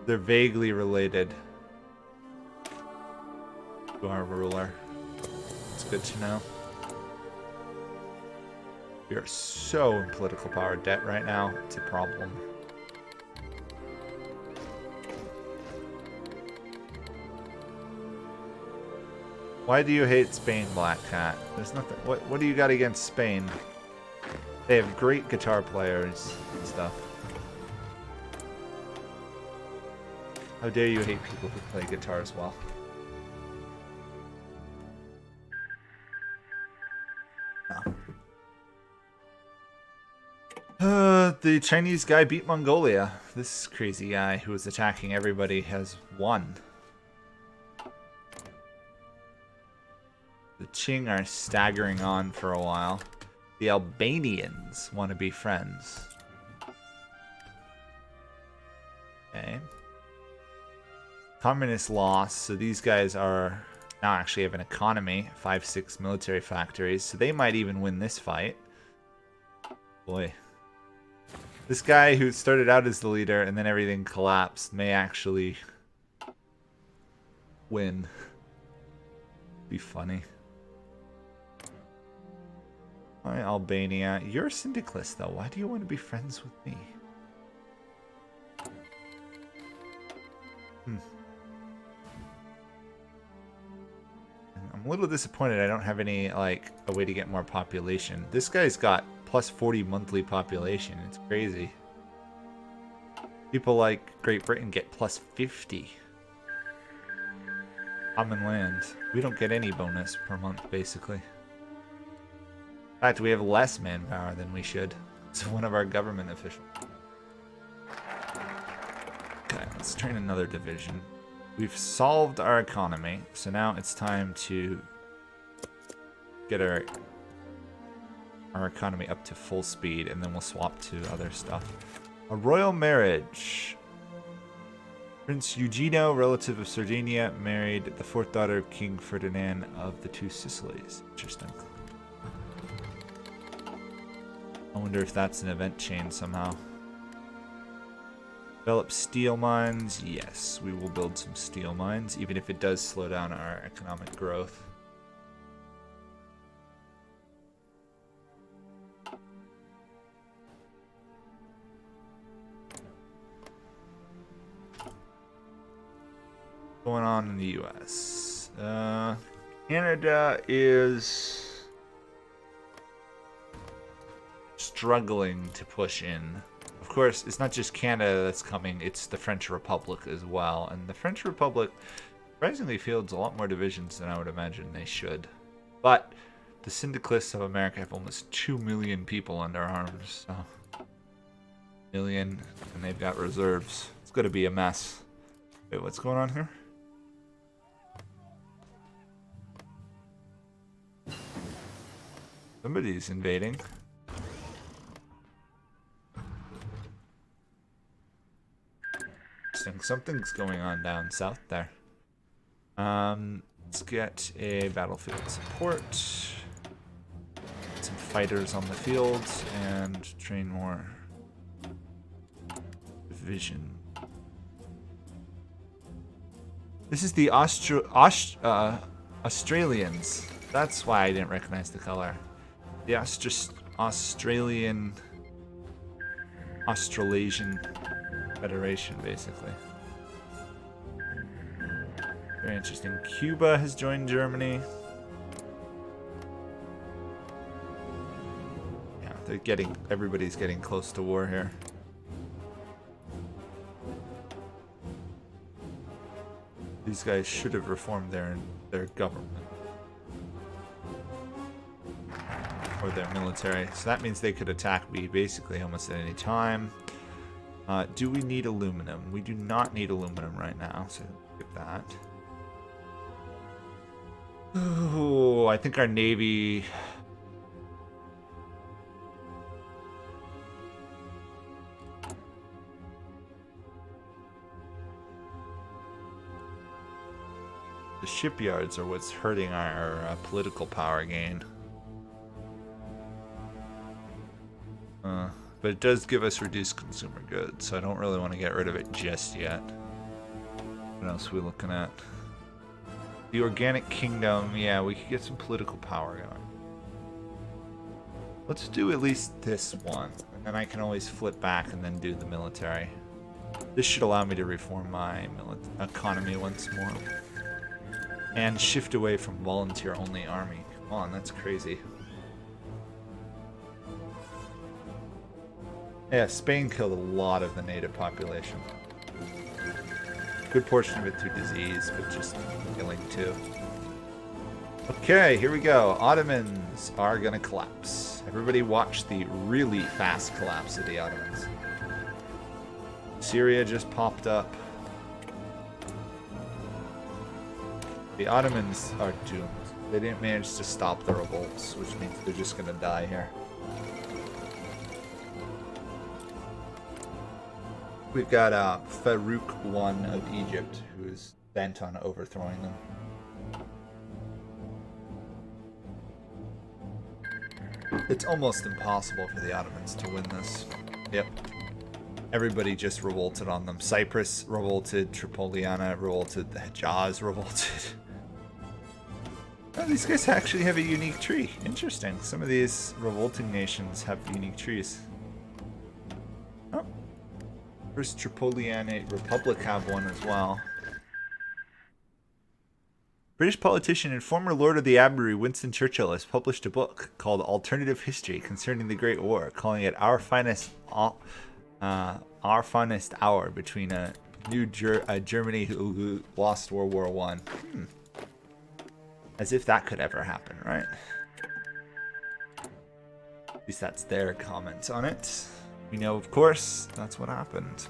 Speaker 1: They're vaguely related to our ruler. It's good to know. We are so in political power debt right now. It's a problem. Why do you hate Spain, Black Cat? There's nothing. What do you got against Spain? They have great guitar players and stuff. How dare you hate people who play guitar as well? The Chinese guy beat Mongolia. This crazy guy who was attacking everybody has won. The Qing are staggering on for a while. The Albanians want to be friends. Okay. Communists lost, so these guys are now actually have an economy, 5-6 military factories, so they might even win this fight. Boy. This guy who started out as the leader and then everything collapsed may actually win. Be funny. Alright, Albania. You're a syndicalist, though. Why do you want to be friends with me? I'm a little disappointed I don't have any, like, a way to get more population. This guy's got plus 40 monthly population. It's crazy. People like Great Britain get plus 50. Common land. We don't get any bonus per month, basically. In fact, we have less manpower than we should. It's one of our government officials. Okay, let's train another division. We've solved our economy, so now it's time to get our economy up to full speed, and then we'll swap to other stuff. A royal marriage. Prince Eugenio, relative of Sardinia, married the fourth daughter of King Ferdinand of the Two Sicilies. Interesting. I wonder if that's an event chain somehow. Develop steel mines. Yes, we will build some steel mines, even if it does slow down our economic growth. Going on in the U.S. Canada is struggling to push in. Of course, it's not just Canada that's coming, it's the French Republic as well. And the French Republic surprisingly fields a lot more divisions than I would imagine they should. But the Syndicalists of America have almost 2 million people under arms. So, million, and they've got reserves. It's going to be a mess. Wait, what's going on here? Somebody's invading. Something's going on down south there. Let's get a battlefield support. Get some fighters on the field and train more division. This is the Australians. That's why I didn't recognize the color. The Australasian Federation, basically. Very interesting. Cuba has joined Germany. Yeah, everybody's getting close to war here. These guys should have reformed their government. Or their military. So that means they could attack me basically almost at any time. Do we need aluminum? We do not need aluminum right now, so skip that. Oh, I think our navy... The shipyards are what's hurting our political power gain. But it does give us reduced consumer goods, so I don't really want to get rid of it just yet. What else are we looking at? The Organic Kingdom, yeah, we could get some political power going. Let's do at least this one, and then I can always flip back and then do the military. This should allow me to reform my economy once more. And shift away from volunteer-only army. Come on, that's crazy. Yeah, Spain killed a lot of the native population. Good portion of it through disease, but just killing too. Okay, here we go. Ottomans are gonna collapse. Everybody watch the really fast collapse of the Ottomans. Syria just popped up. The Ottomans are doomed. They didn't manage to stop the revolts, which means they're just gonna die here. We've got Farouk I of Egypt, who is bent on overthrowing them. It's almost impossible for the Ottomans to win this. Yep. Everybody just revolted on them. Cyprus revolted, Tripolitania revolted, the Hejaz revolted. Oh, these guys actually have a unique tree. Interesting. Some of these revolting nations have unique trees. Oh. First Tripolitania Republic have one as well. British politician and former Lord of the Admiralty Winston Churchill has published a book called Alternative History Concerning the Great War, calling it our finest hour between a new Germany who lost World War I. As if that could ever happen, right? At least that's their comment on it. We know, of course, that's what happened.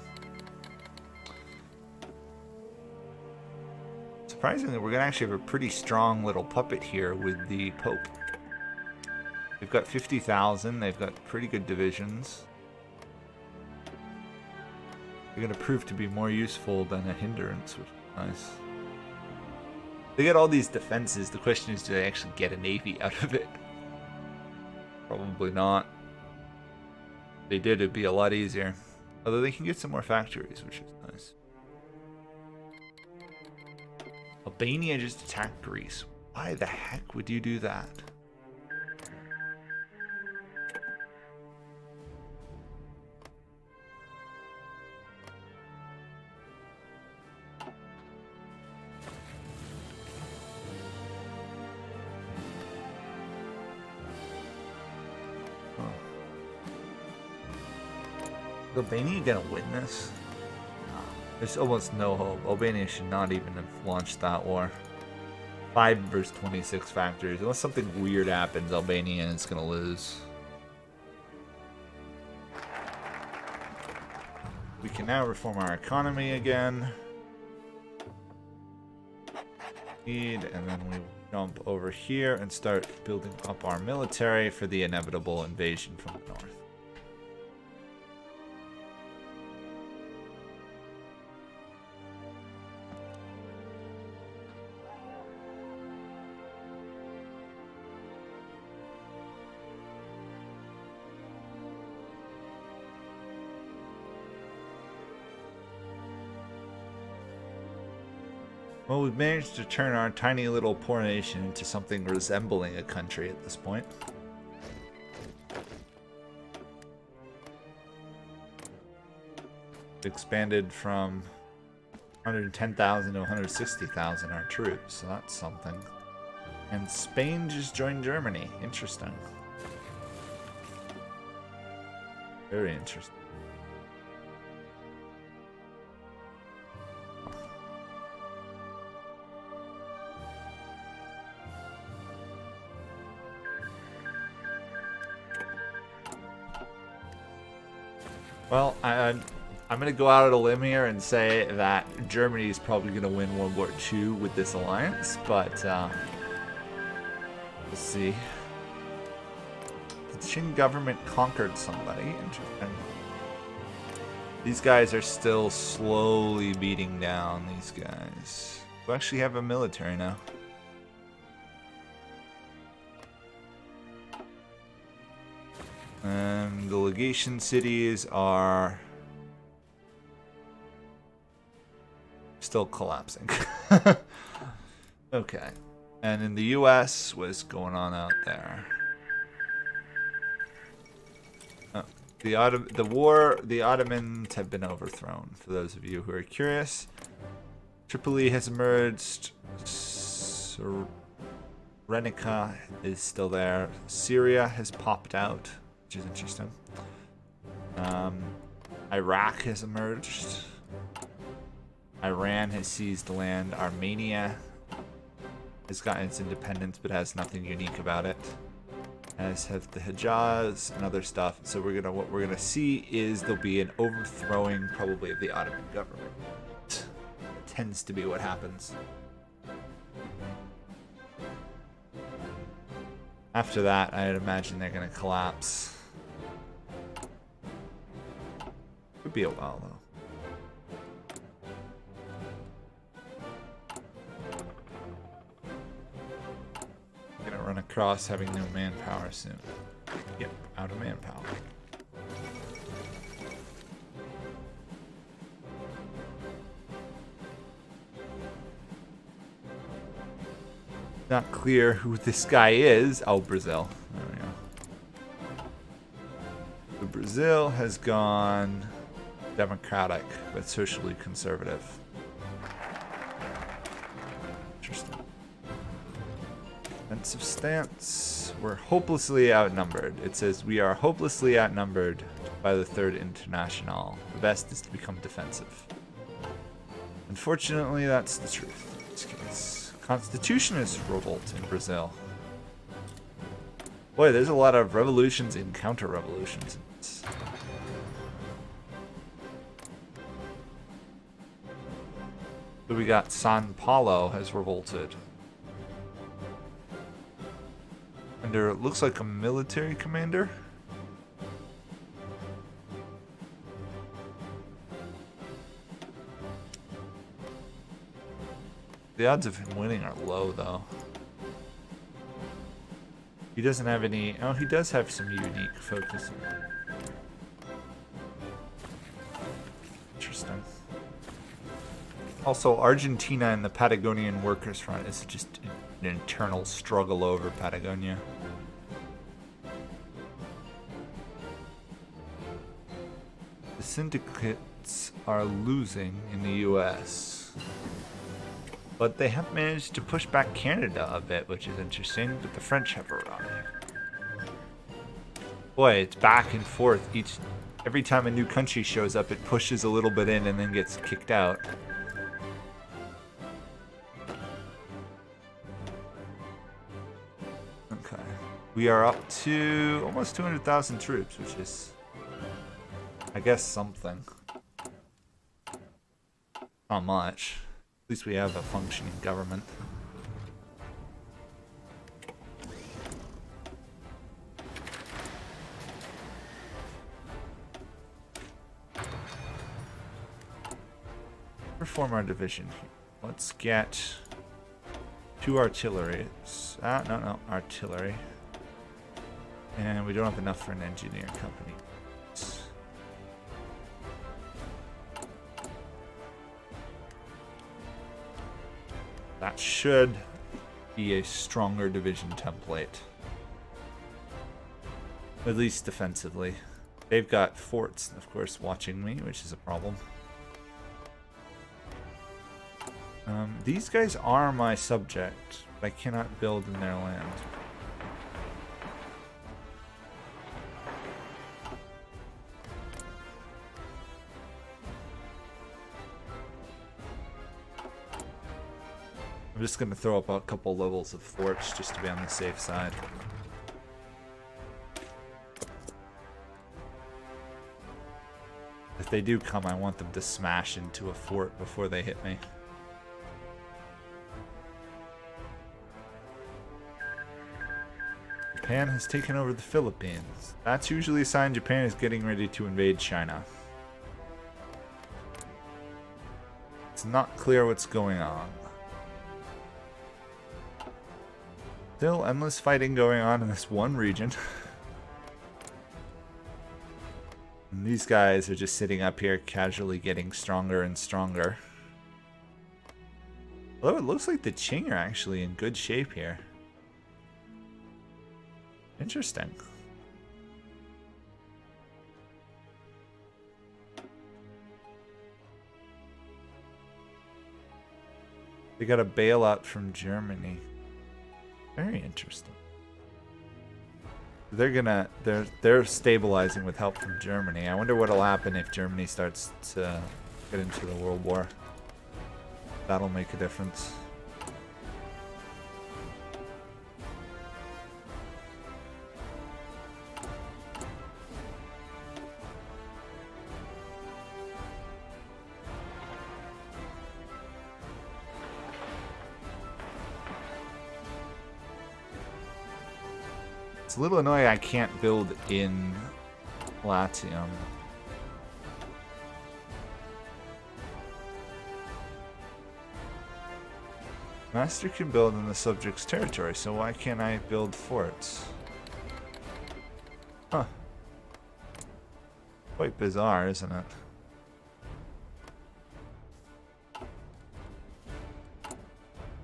Speaker 1: Surprisingly, we're going to actually have a pretty strong little puppet here with the Pope. They've got 50,000. They've got pretty good divisions. They're going to prove to be more useful than a hindrance, which is nice. They get all these defenses. The question is, do they actually get a navy out of it? Probably not. If they did, it'd be a lot easier. Although they can get some more factories, which is nice. Albania just attacked Greece. Why the heck would you do that? Is Albania gonna win this? No. There's almost no hope. Albania should not even have launched that war. 5 versus 26 factors. Unless something weird happens, Albania is gonna lose. We can now reform our economy again. And then we jump over here and start building up our military for the inevitable invasion from the north. Well, we've managed to turn our tiny little poor nation into something resembling a country at this point. Expanded from 110,000 to 160,000 our troops, so that's something. And Spain just joined Germany. Interesting. Very interesting. Well, I'm going to go out on a limb here and say that Germany is probably going to win World War II with this alliance, but we'll see. The Qing government conquered somebody. Interesting. These guys are still slowly beating down these guys. We actually have a military now. And the legation cities are still collapsing. Okay. And in the US, what's going on out there? Oh, the Ottomans have been overthrown, for those of you who are curious. Tripoli has emerged. Renica is still there. Syria has popped out, which is interesting. Iraq has emerged. Iran has seized land. Armenia has gotten its independence, but has nothing unique about it. As have the Hejaz and other stuff. So what we're gonna see is there'll be an overthrowing, probably, of the Ottoman government. It tends to be what happens. After that, I'd imagine they're gonna collapse. Could be a while though. Gonna run across having no manpower soon. Yep, out of manpower. Not clear who this guy is. Oh, Brazil. There we go. So Brazil has gone democratic, but socially conservative. Interesting. Defensive stance. We're hopelessly outnumbered. It says we are hopelessly outnumbered by the Third International. The best is to become defensive. Unfortunately, that's the truth in this case. Constitutionist revolt in Brazil. Boy, there's a lot of revolutions and counter-revolutions in this. So we got São Paulo has revolted. Under, it looks like a military commander. The odds of him winning are low, though. He doesn't have any... Oh, he does have some unique focus. Interesting. Also, Argentina and the Patagonian Workers' Front is just an internal struggle over Patagonia. The syndicates are losing in the US, but they have managed to push back Canada a bit, which is interesting, but the French have arrived. Boy, it's back and forth. Every time a new country shows up, it pushes a little bit in and then gets kicked out. Okay. We are up to almost 200,000 troops, which is, I guess, something. Not much. At least we have a functioning government. Reform our division. Let's get 2 artillery. No, artillery. And we don't have enough for an engineer company. That should be a stronger division template. At least defensively. They've got forts, of course, watching me, which is a problem. These guys are my subject, but I cannot build in their land. I'm just going to throw up a couple levels of forts just to be on the safe side. If they do come, I want them to smash into a fort before they hit me. Japan has taken over the Philippines. That's usually a sign Japan is getting ready to invade China. It's not clear what's going on. Still endless fighting going on in this one region. And these guys are just sitting up here casually getting stronger and stronger. Although it looks like the Qing are actually in good shape here. Interesting. They got a bailout from Germany. Very interesting. They're stabilizing with help from Germany. I wonder what'll happen if Germany starts to get into the World War. That'll make a difference. It's a little annoying I can't build in Latium. Master can build in the subject's territory, so why can't I build forts? Huh. Quite bizarre, isn't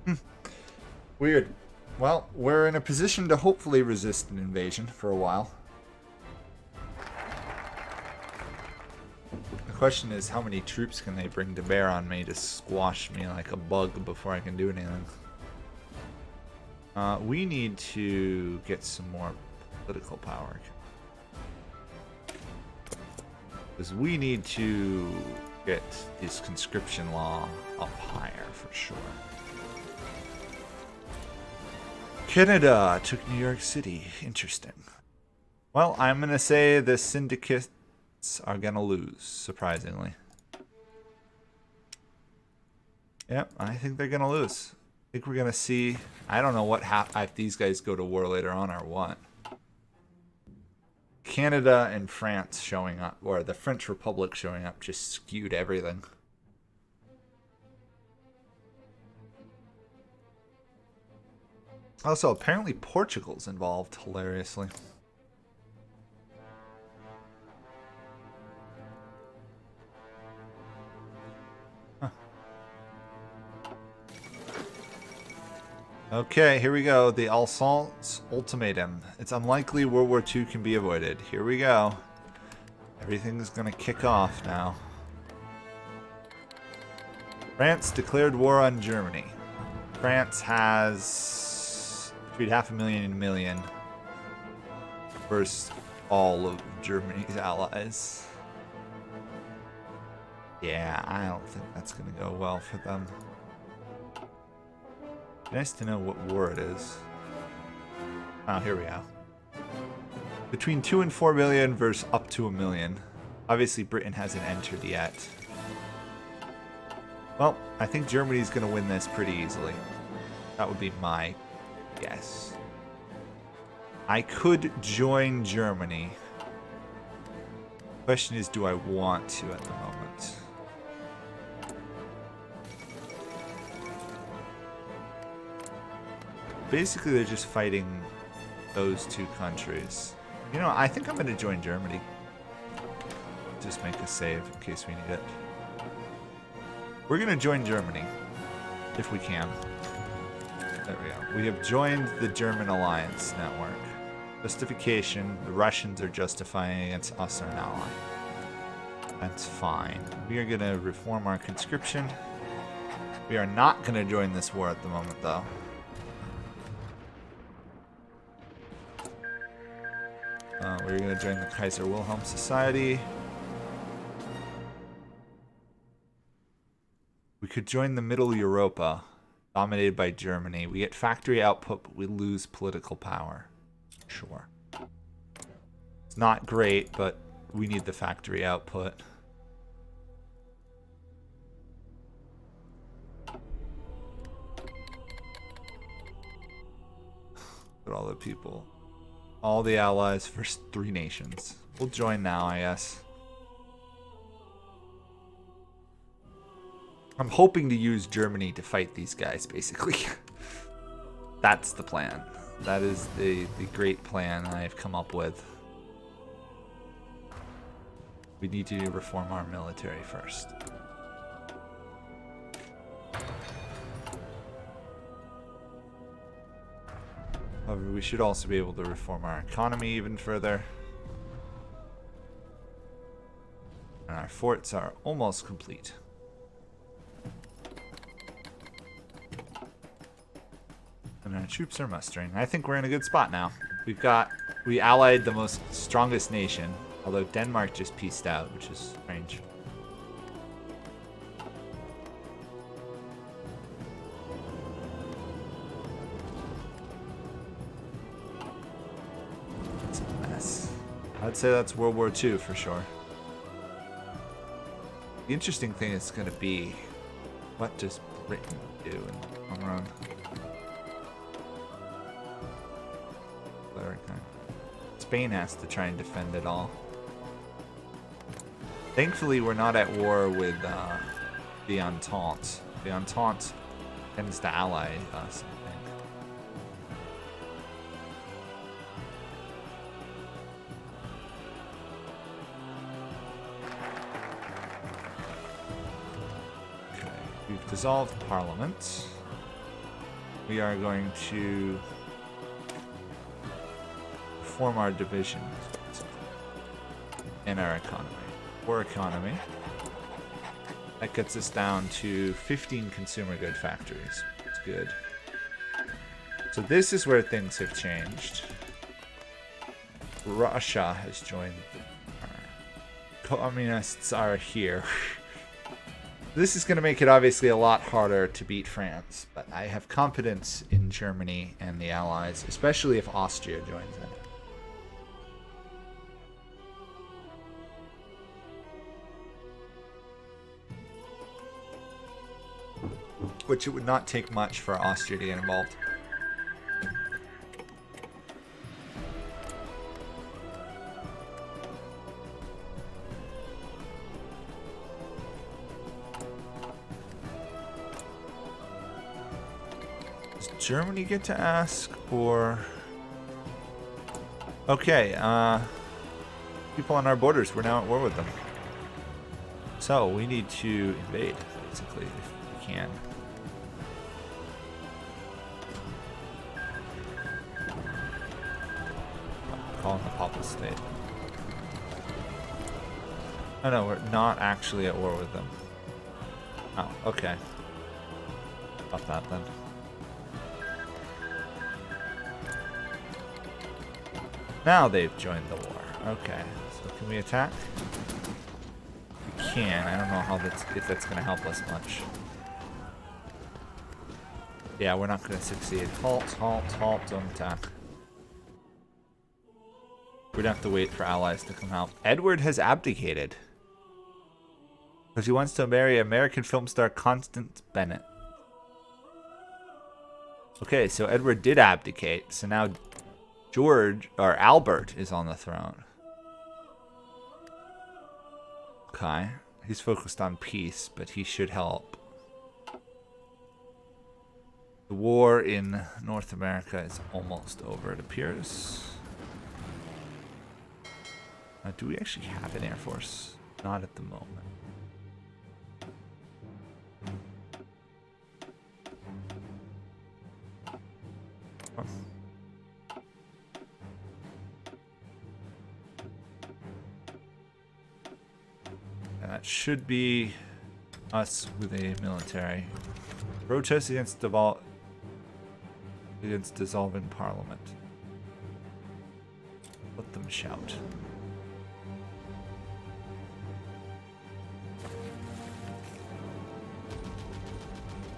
Speaker 1: it? Weird. Well, we're in a position to hopefully resist an invasion for a while. The question is, how many troops can they bring to bear on me to squash me like a bug before I can do anything? We need to get some more political power. Because we need to get this conscription law up higher for sure. Canada took New York City. Interesting. Well, I'm going to say the syndicates are going to lose, surprisingly. Yep, I think they're going to lose. I think we're going to see... I don't know what if these guys go to war later on or what. Canada and France showing up, or the French Republic showing up, just skewed everything. Also, apparently Portugal's involved, hilariously. Okay, here we go. The Alsace Ultimatum. It's unlikely World War II can be avoided. Here we go. Everything's gonna kick off now. France declared war on Germany. France has between 500,000 and 1 million versus all of Germany's allies. Yeah, I don't think that's gonna go well for them. Nice to know what war it is. Oh, here we go. Between 2 and 4 million versus up to 1 million. Obviously, Britain hasn't entered yet. Well, I think Germany's going to win this pretty easily. That would be my guess. I could join Germany. Question is, do I want to at the moment? Basically, they're just fighting those two countries. You know, I think I'm going to join Germany. Just make a save in case we need it. We're going to join Germany, if we can. There we go. We have joined the German alliance network. Justification, the Russians are justifying against us or an ally. That's fine. We are going to reform our conscription. We are not going to join this war at the moment, though. We're going to join the Kaiser Wilhelm Society. We could join the Middle Europa, dominated by Germany. We get factory output, but we lose political power. Sure. It's not great, but we need the factory output. But all the people. All the allies for 3 nations. We'll join now, I guess. I'm hoping to use Germany to fight these guys, basically. That's the plan. That is the great plan I've come up with. We need to reform our military first. However, we should also be able to reform our economy even further. And our forts are almost complete. And our troops are mustering. I think we're in a good spot now. We allied the most strongest nation, although Denmark just peaced out, which is strange. It's a mess. I'd say that's World War II for sure. The interesting thing is going to be, what does Britain do in the long run? Spain has to try and defend it all. Thankfully, we're not at war with the Entente. The Entente tends to ally us, I think. Okay, we've dissolved Parliament. We are going to form our divisions in our economy. War economy. That gets us down to 15 consumer good factories. That's good. So this is where things have changed. Russia has joined. Communists are here. This is going to make it obviously a lot harder to beat France, but I have confidence in Germany and the Allies, especially if Austria joins in. Which it would not take much for Austria to get involved. Does Germany get to ask, or... Okay, people on our borders, we're now at war with them. So, we need to invade, basically, if we can. calling the Papal State. Oh no, we're not actually at war with them. Oh, okay. About that then. Now they've joined the war. Okay, so can we attack? We can. I don't know if that's going to help us much. Yeah, we're not going to succeed. Halt, halt, halt, don't attack. We'd have to wait for allies to come out. Edward has abdicated. Because he wants to marry American film star Constance Bennett. Okay, so Edward did abdicate. So now Albert is on the throne. Okay. He's focused on peace, but he should help. The war in North America is almost over, it appears. Do we actually have an air force? Not at the moment. And that should be us with a military. Protest against dissolving parliament. Let them shout.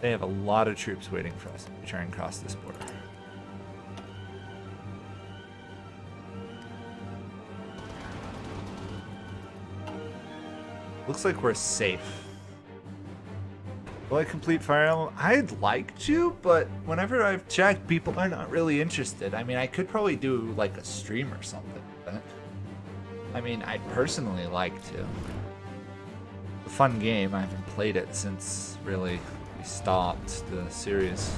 Speaker 1: They have a lot of troops waiting for us to try and cross this border. Looks like we're safe. Will I complete Fire Emblem? I'd like to, but whenever I've checked, people are not really interested. I mean, I could probably do like a stream or something, but I mean, I'd personally like to. It's a fun game. I haven't played it since really we stopped the series.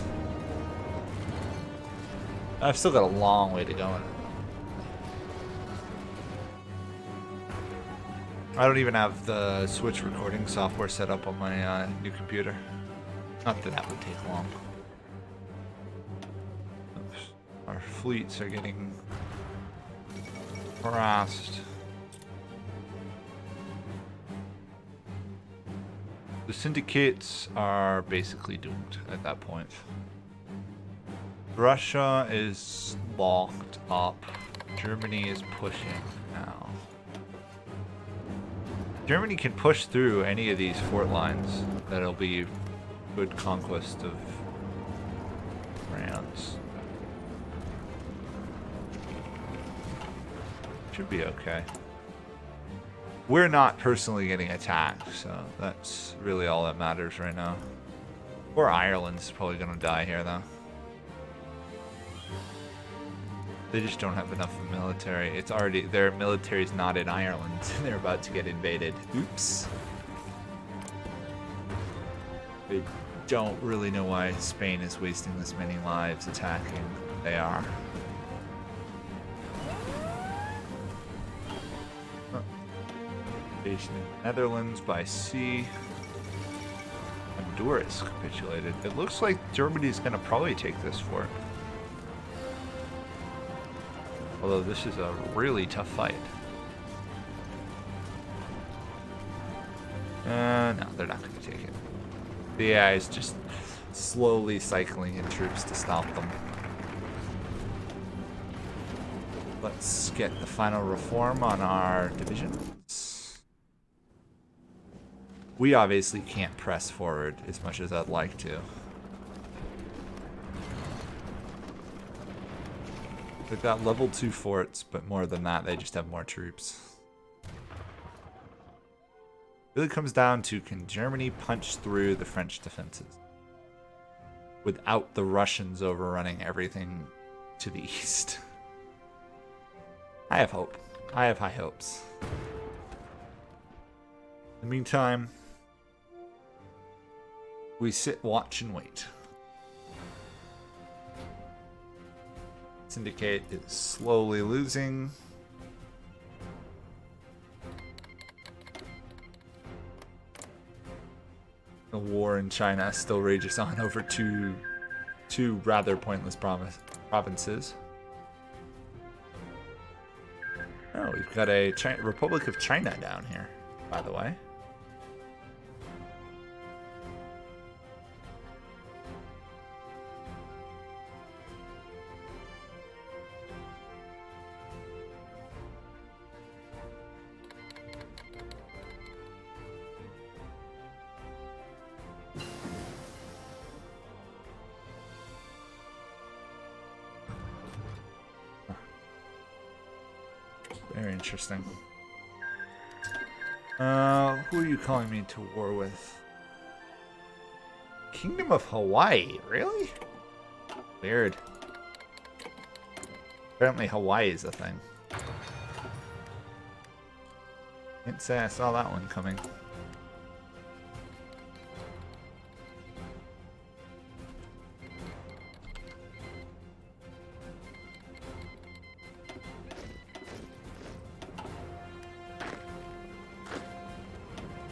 Speaker 1: I've still got a long way to go in it. I don't even have the Switch recording software set up on my new computer. Not that that would take long. Oops. Our fleets are getting harassed. The syndicates are basically doomed at that point. Russia is locked up. Germany is pushing now. Germany can push through any of these fort lines. That'll be good conquest of France. Should be okay. We're not personally getting attacked, so that's really all that matters right now. Or Ireland's probably gonna die here though. They just don't have enough military. It's already, their military's not in Ireland. They're about to get invaded. Oops. They don't really know why Spain is wasting this many lives attacking. They are. Invasion in Netherlands by sea. Honduras capitulated. It looks like Germany's gonna probably take this fort. Although this is a really tough fight. No, they're not going to take it. The AI is just slowly cycling in troops to stop them. Let's get the final reform on our divisions. We obviously can't press forward as much as I'd like to. They've got level 2 forts, but more than that, they just have more troops. It really comes down to, can Germany punch through the French defenses without the Russians overrunning everything to the east? I have hope. I have high hopes. In the meantime, we sit, watch, and wait. Syndicate is slowly losing. The war in China still rages on over two rather pointless provinces. Oh, we've got a Republic of China down here, by the way. Very interesting. Who are you calling me to war with? Kingdom of Hawaii? Really? Weird. Apparently Hawaii is a thing. Can't say I saw that one coming.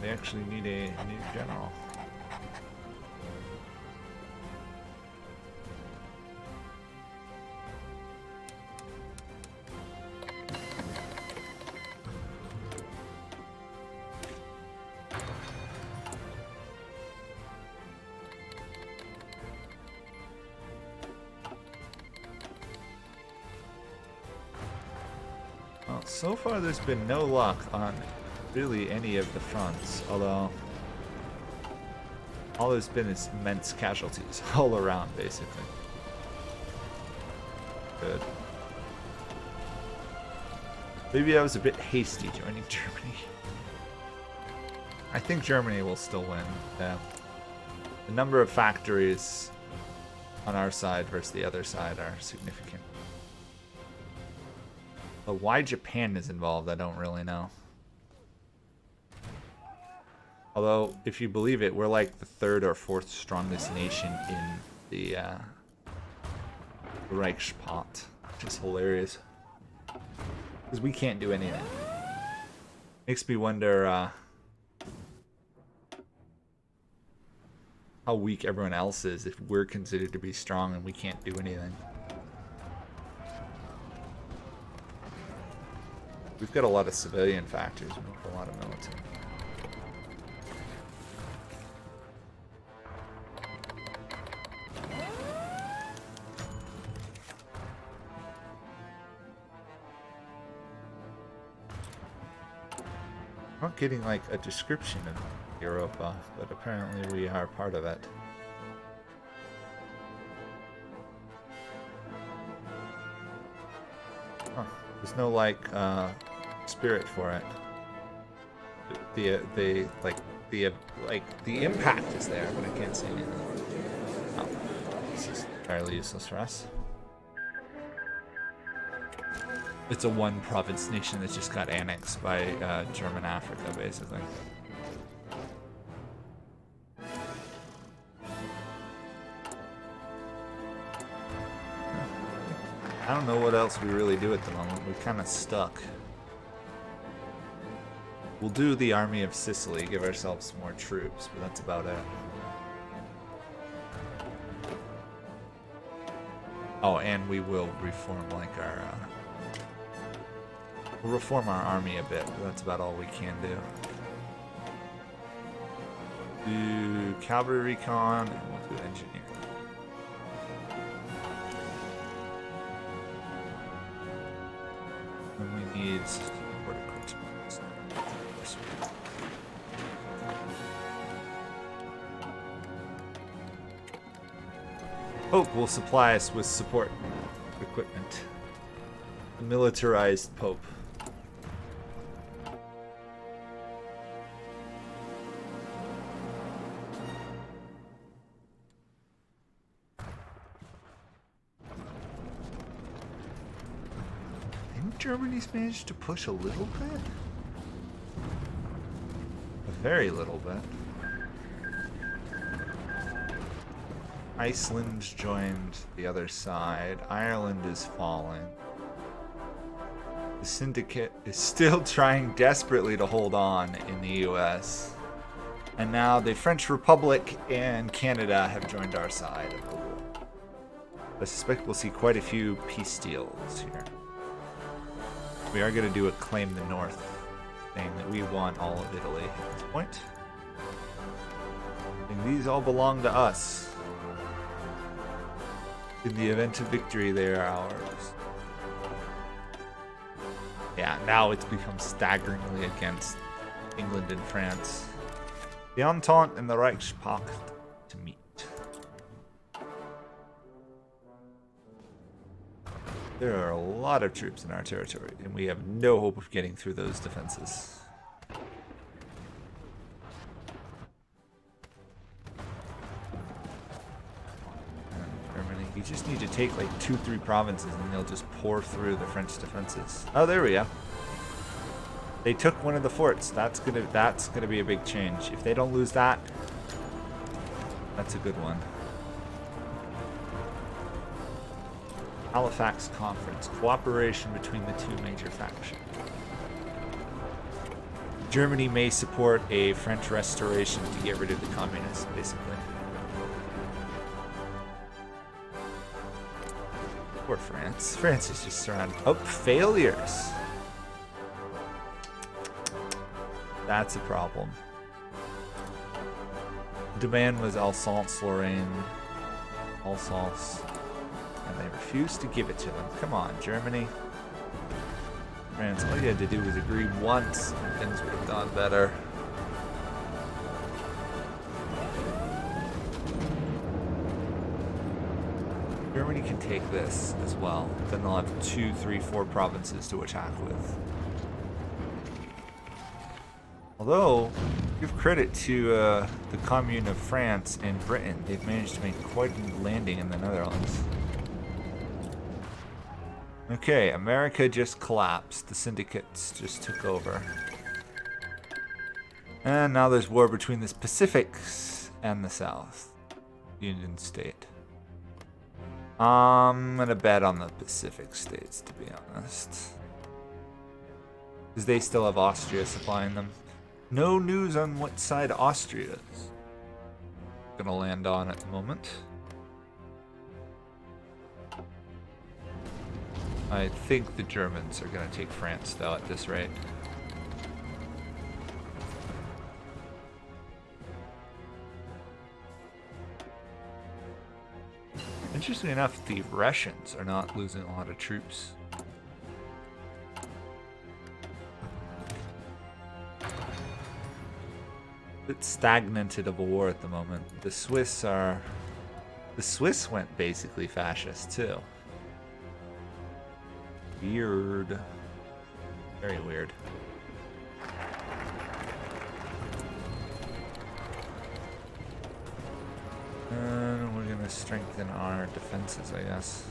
Speaker 1: They actually need a new general. Well, so far there's been no luck on really any of the fronts, although all there's been is immense casualties all around, basically. Good. Maybe I was a bit hasty joining Germany. I think Germany will still win. Yeah. The number of factories on our side versus the other side are significant. But why Japan is involved, I don't really know. Although, if you believe it, we're like the third or fourth strongest nation in the Reichspot, which is hilarious. Because we can't do anything. Makes me wonder how weak everyone else is if we're considered to be strong and we can't do anything. We've got a lot of civilian factors, we don't have a lot of military. I'm not getting like a description of Europa, but apparently we are part of it. Huh. There's no like spirit for it. The impact is there, but I can't see anything. Oh, this is entirely useless for us. It's a one province nation that just got annexed by German Africa, basically. I don't know what else we really do at the moment. We're kind of stuck. We'll do the Army of Sicily, give ourselves some more troops, but that's about it. Oh, and we will reform like our we'll reform our army a bit, but that's about all we can do. Do cavalry recon, and we'll do engineering. And we need support equipment. Pope will supply us with support equipment. The militarized Pope. Germany's managed to push a little bit? A very little bit. Iceland joined the other side. Ireland is falling. The Syndicate is still trying desperately to hold on in the US. And now the French Republic and Canada have joined our side of the war. I suspect we'll see quite a few peace deals here. We are going to do a claim the north, saying that we want all of Italy at this point. And these all belong to us. In the event of victory, they are ours. Yeah, now it's become staggeringly against England and France. The Entente and the Reichspakt to meet. There are a lot of troops in our territory, and we have no hope of getting through those defenses. Germany, you just need to take like 2-3 provinces, and they'll just pour through the French defenses. Oh, there we go. They took one of the forts. That's gonna be a big change. If they don't lose that, that's a good one. Halifax Conference. Cooperation between the two major factions. Germany may support a French restoration to get rid of the communists, basically. Poor France. France is just surrounded. Oh, failures! That's a problem. Demand was Alsace-Lorraine. Alsace. And they refused to give it to them. Come on, Germany. France, all you had to do was agree once and things would have gone better. Germany can take this as well. Then they'll have 2, 3, 4 provinces to attack with. Although, give credit to the Commune of France and Britain. They've managed to make quite a landing in the Netherlands. Okay, America just collapsed. The syndicates just took over. And now there's war between the Pacifics and the South. Union State. I'm gonna bet on the Pacific states, to be honest. Because they still have Austria supplying them. No news on what side Austria is gonna land on at the moment. I think the Germans are going to take France, though, at this rate. Interestingly enough, the Russians are not losing a lot of troops. It's stagnated of a war at the moment. The Swiss went basically fascist, too. Weird. Very weird. And we're gonna strengthen our defenses, I guess.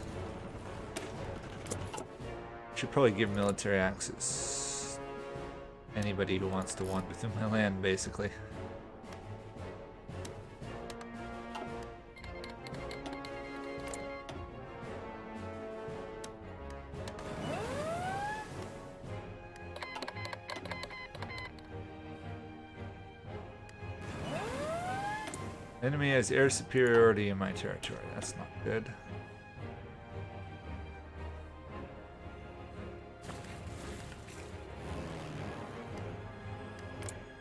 Speaker 1: Should probably give military access. Anybody who wants to wander through my land, basically. Enemy has air superiority in my territory. That's not good.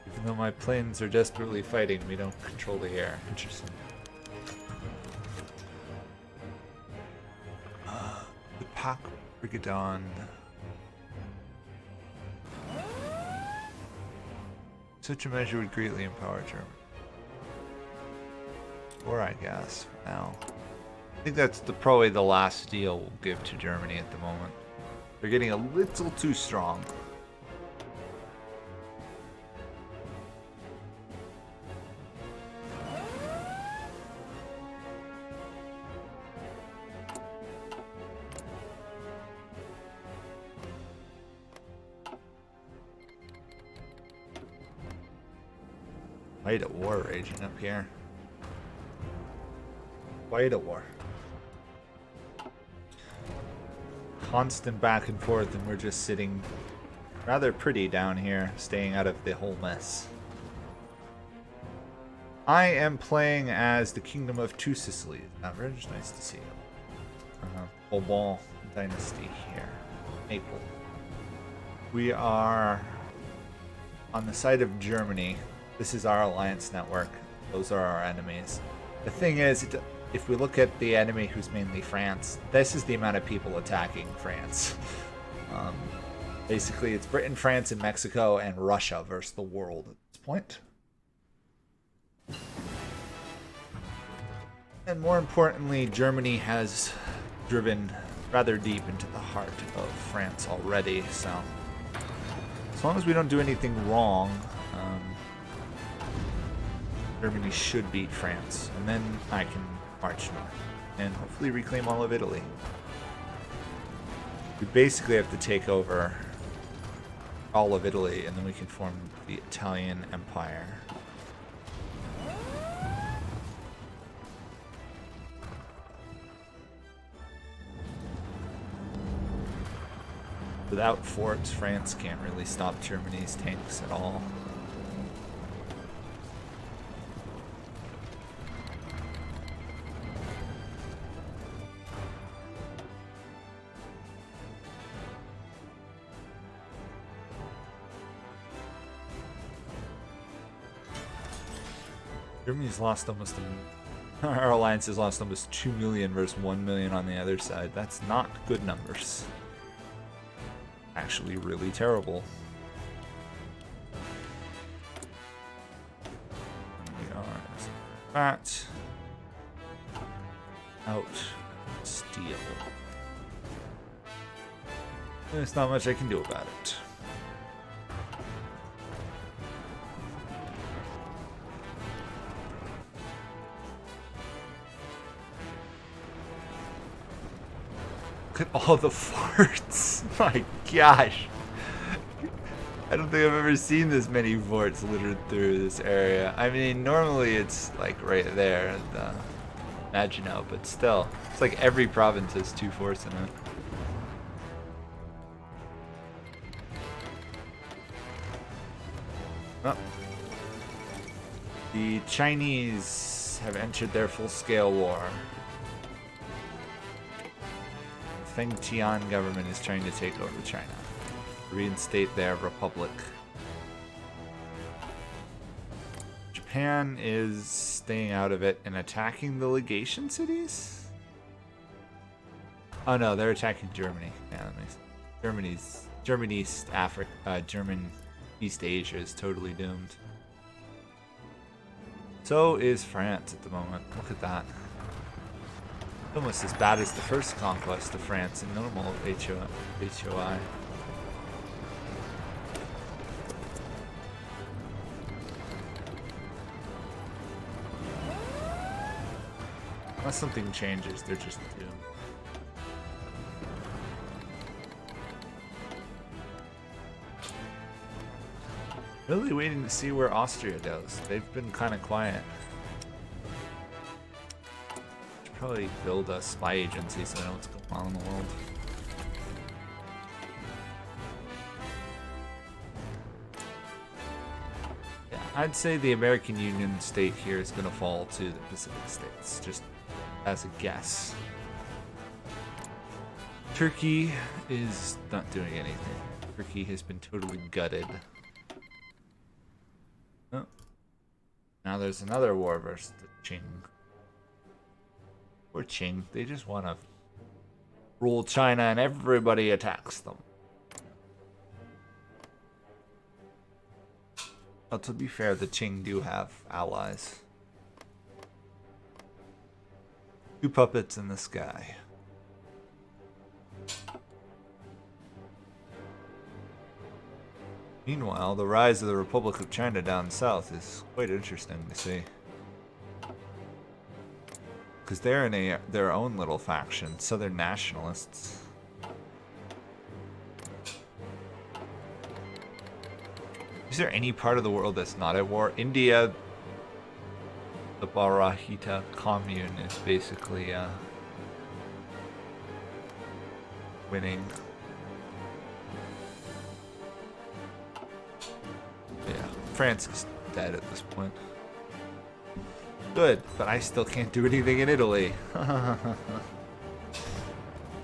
Speaker 1: Even though my planes are desperately fighting, we don't control the air. Interesting. The Pak Brigadon. Such a measure would greatly empower Germany. Or I guess, now. I think that's probably the last deal we'll give to Germany at the moment. They're getting a little too strong. Quite a war raging up here. Quite a war. Constant back and forth, and we're just sitting rather pretty down here, staying out of the whole mess. I am playing as the Kingdom of Two Sicilies. Very nice to see you. Bourbon Dynasty here. Maple. We are on the side of Germany. This is our alliance network. Those are our enemies. The thing is, if we look at the enemy, who's mainly France, this is the amount of people attacking France. Basically, it's Britain, France, and Mexico, and Russia versus the world at this point. And more importantly, Germany has driven rather deep into the heart of France already, so as long as we don't do anything wrong, Germany should beat France, and then I can march north and hopefully reclaim all of Italy. We basically have to take over all of Italy, and then we can form the Italian Empire. Without forts, France can't really stop Germany's tanks at all. Germany's lost almost our alliance has lost almost 2 million versus 1 million on the other side. That's not good numbers. Actually really terrible. We are that out steel. There's not much I can do about it. Look at all the forts. My gosh. I don't think I've ever seen this many forts littered through this area. I mean, normally it's like right there in the Maginot, but still. It's like every province has 2 forts in it. Oh. The Chinese have entered their full-scale war. The Feng Tian government is trying to take over China, reinstate their republic. Japan is staying out of it and attacking the legation cities? Oh no, they're attacking Germany. Yeah, German East Africa, German East Asia is totally doomed. So is France at the moment. Look at that. Almost as bad as the first conquest of France in normal HOI. Unless something changes, they're just doomed. Really waiting to see where Austria goes. They've been kind of quiet. Should probably build a spy agency so I know what's going on in the world. Yeah, I'd say the American Union state here is going to fall to the Pacific states, just as a guess. Turkey is not doing anything. Turkey has been totally gutted. Oh. Now there's another war versus the Qing. Or Qing, they just want to rule China and everybody attacks them. But to be fair, the Qing do have allies. 2 puppets in the sky. Meanwhile, the rise of the Republic of China down south is quite interesting to see. Because they're in their own little faction, Southern Nationalists. Is there any part of the world that's not at war? India, the Bharatiya commune is basically winning. Yeah, France is dead at this point. Good, but I still can't do anything in Italy.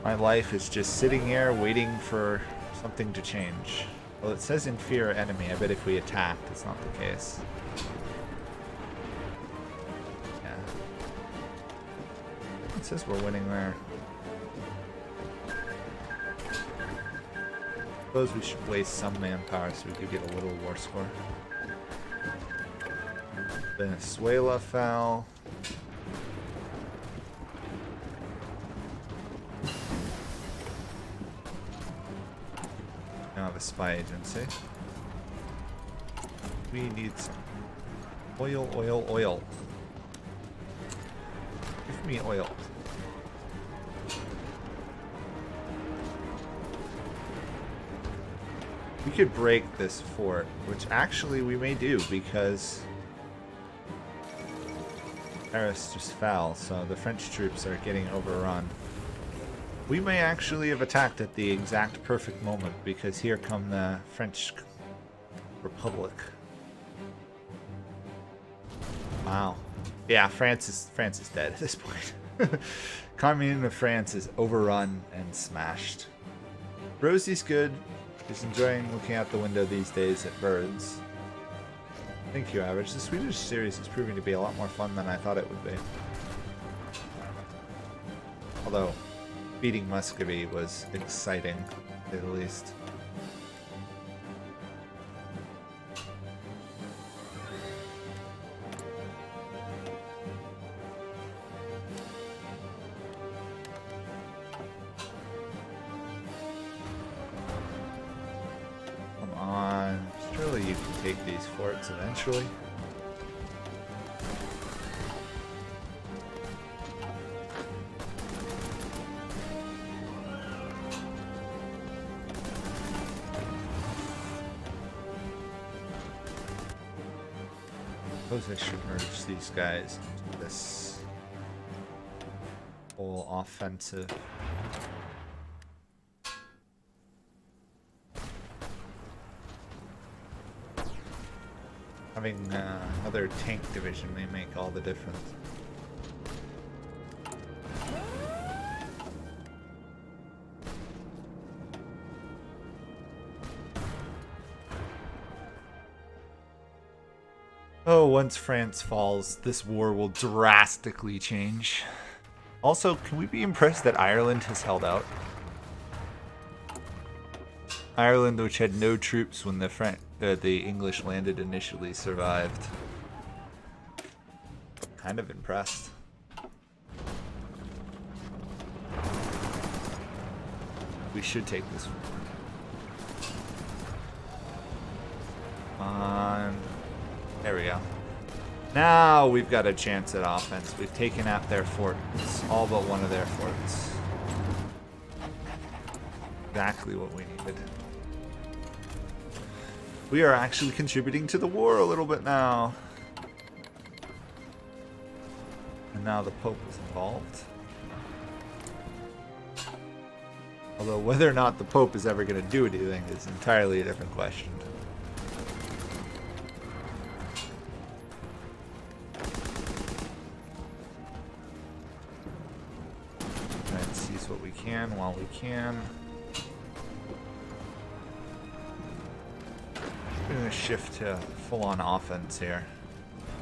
Speaker 1: My life is just sitting here waiting for something to change. Well, it says inferior enemy. I bet if we attacked, it's not the case. Yeah. It says we're winning there. Suppose we should waste some manpower so we could get a little war score. Venezuela fell. Now the spy agency. We need some oil, oil, oil. Give me oil. We could break this fort, which actually we may do because Paris just fell, so the French troops are getting overrun. We may actually have attacked at the exact perfect moment because here come the French Republic. Wow. Yeah, France is dead at this point. Commune of France is overrun and smashed. Rosie's good. He's enjoying looking out the window these days at birds. Thank you, Average. The Swedish series is proving to be a lot more fun than I thought it would be. Although, beating Muscovy was exciting, to say the least. These forts eventually. Suppose I should merge these guys into this whole offensive. Having another tank division may make all the difference. Oh, once France falls, this war will drastically change. Also, can we be impressed that Ireland has held out? Ireland, which had no troops when the English landed initially, survived. Kind of impressed. We should take this one. There we go. Now we've got a chance at offense. We've taken out their forts, all but one of their forts. Exactly what we needed. We are actually contributing to the war a little bit now. And now the Pope is involved. Although whether or not the Pope is ever going to do anything is entirely a different question. Try and seize what we can while we can. We're going to shift to full-on offense here.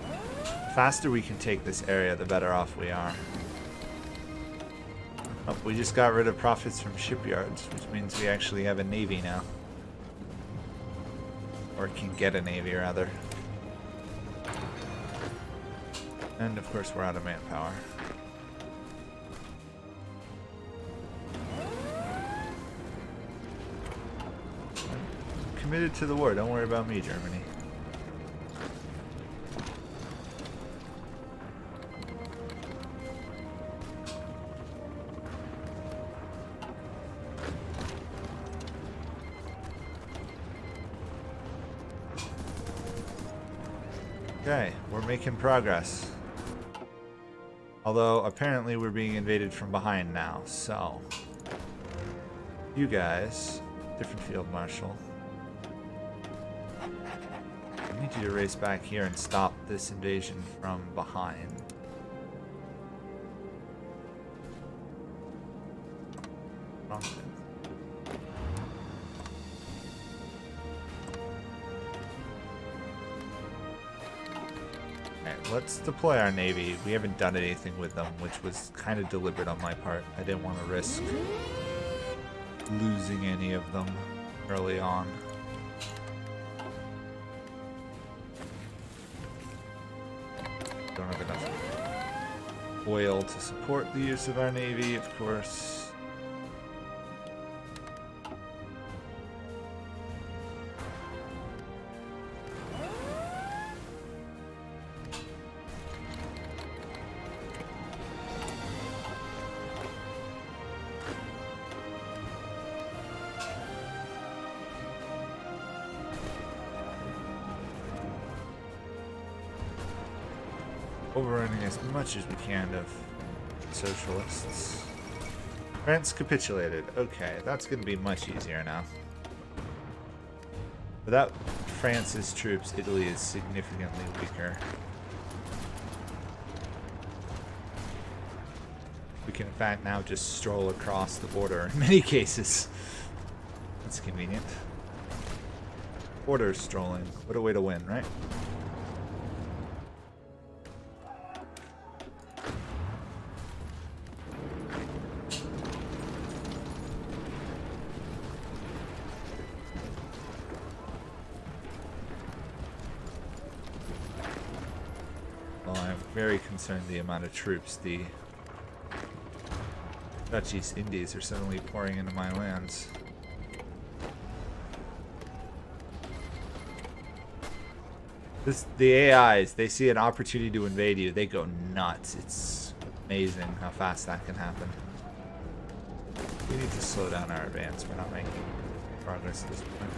Speaker 1: The faster we can take this area, the better off we are. Oh, we just got rid of profits from shipyards, which means we actually have a navy now. Or can get a navy, rather. And, of course, we're out of manpower. I'm committed to the war. Don't worry about me, Germany. Okay, we're making progress. Although, apparently we're being invaded from behind now, so... You guys, different field marshal. I need you to race back here and stop this invasion from behind. Wrong thing. let's deploy our navy. We haven't done anything with them, which was kind of deliberate on my part. I didn't want to risk losing any of them early on. Don't have enough oil to support the use of our navy, of course. Overrunning as much as we can of socialists. France capitulated. Okay, that's going to be much easier now. Without France's troops, Italy is significantly weaker. We can in fact now just stroll across the border in many cases. That's convenient. Border strolling. What a way to win, right? Very concerned the amount of troops the Dutch East Indies are suddenly pouring into my lands. The AIs, they see an opportunity to invade you, they go nuts. It's amazing how fast that can happen. We need to slow down our advance. We're not making progress at this point.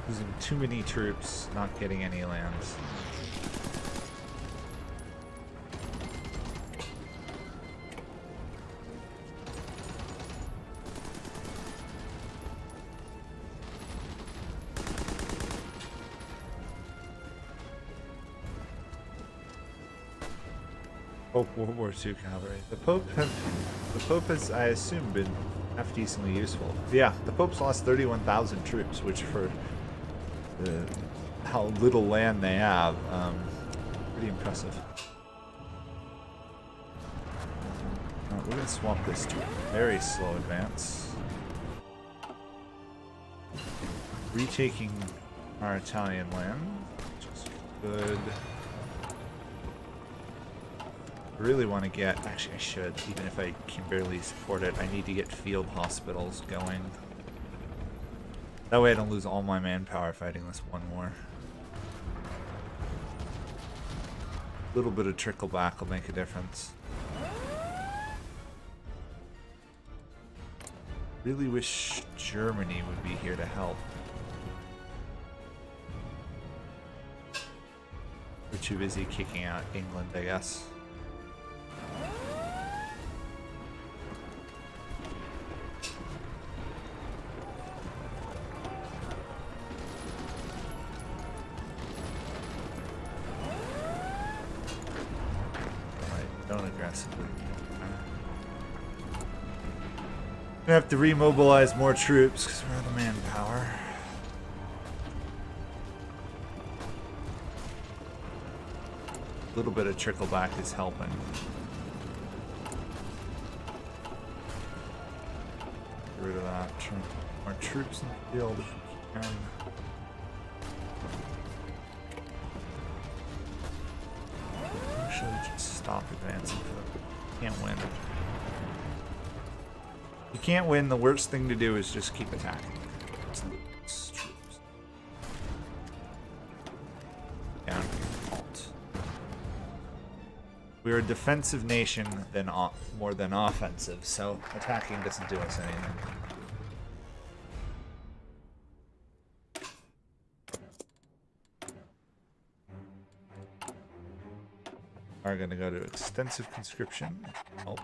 Speaker 1: Losing too many troops, not getting any lands. Pope World War II cavalry. The Pope has, I assume, been half decently useful. Yeah, the Pope's lost 31,000 troops, which for how little land they have, pretty impressive. We're gonna swap this to a very slow advance. Retaking our Italian land, which is good. I really want to get, actually I should, even if I can barely support it, I need to get field hospitals going. That way I don't lose all my manpower fighting this one war. A little bit of trickle back will make a difference. Really wish Germany would be here to help. We're too busy kicking out England, I guess. Gonna have to remobilize more troops because we're out of manpower. A little bit of trickle back is helping. Get rid of that. More troops in the field if we can. Actually, just stop advancing for them. Can't win. You can't win, the worst thing to do is just keep attacking. Troops. Down. Halt. We're a defensive nation more than offensive, so attacking doesn't do us anything. We're going to go to extensive conscription. Help.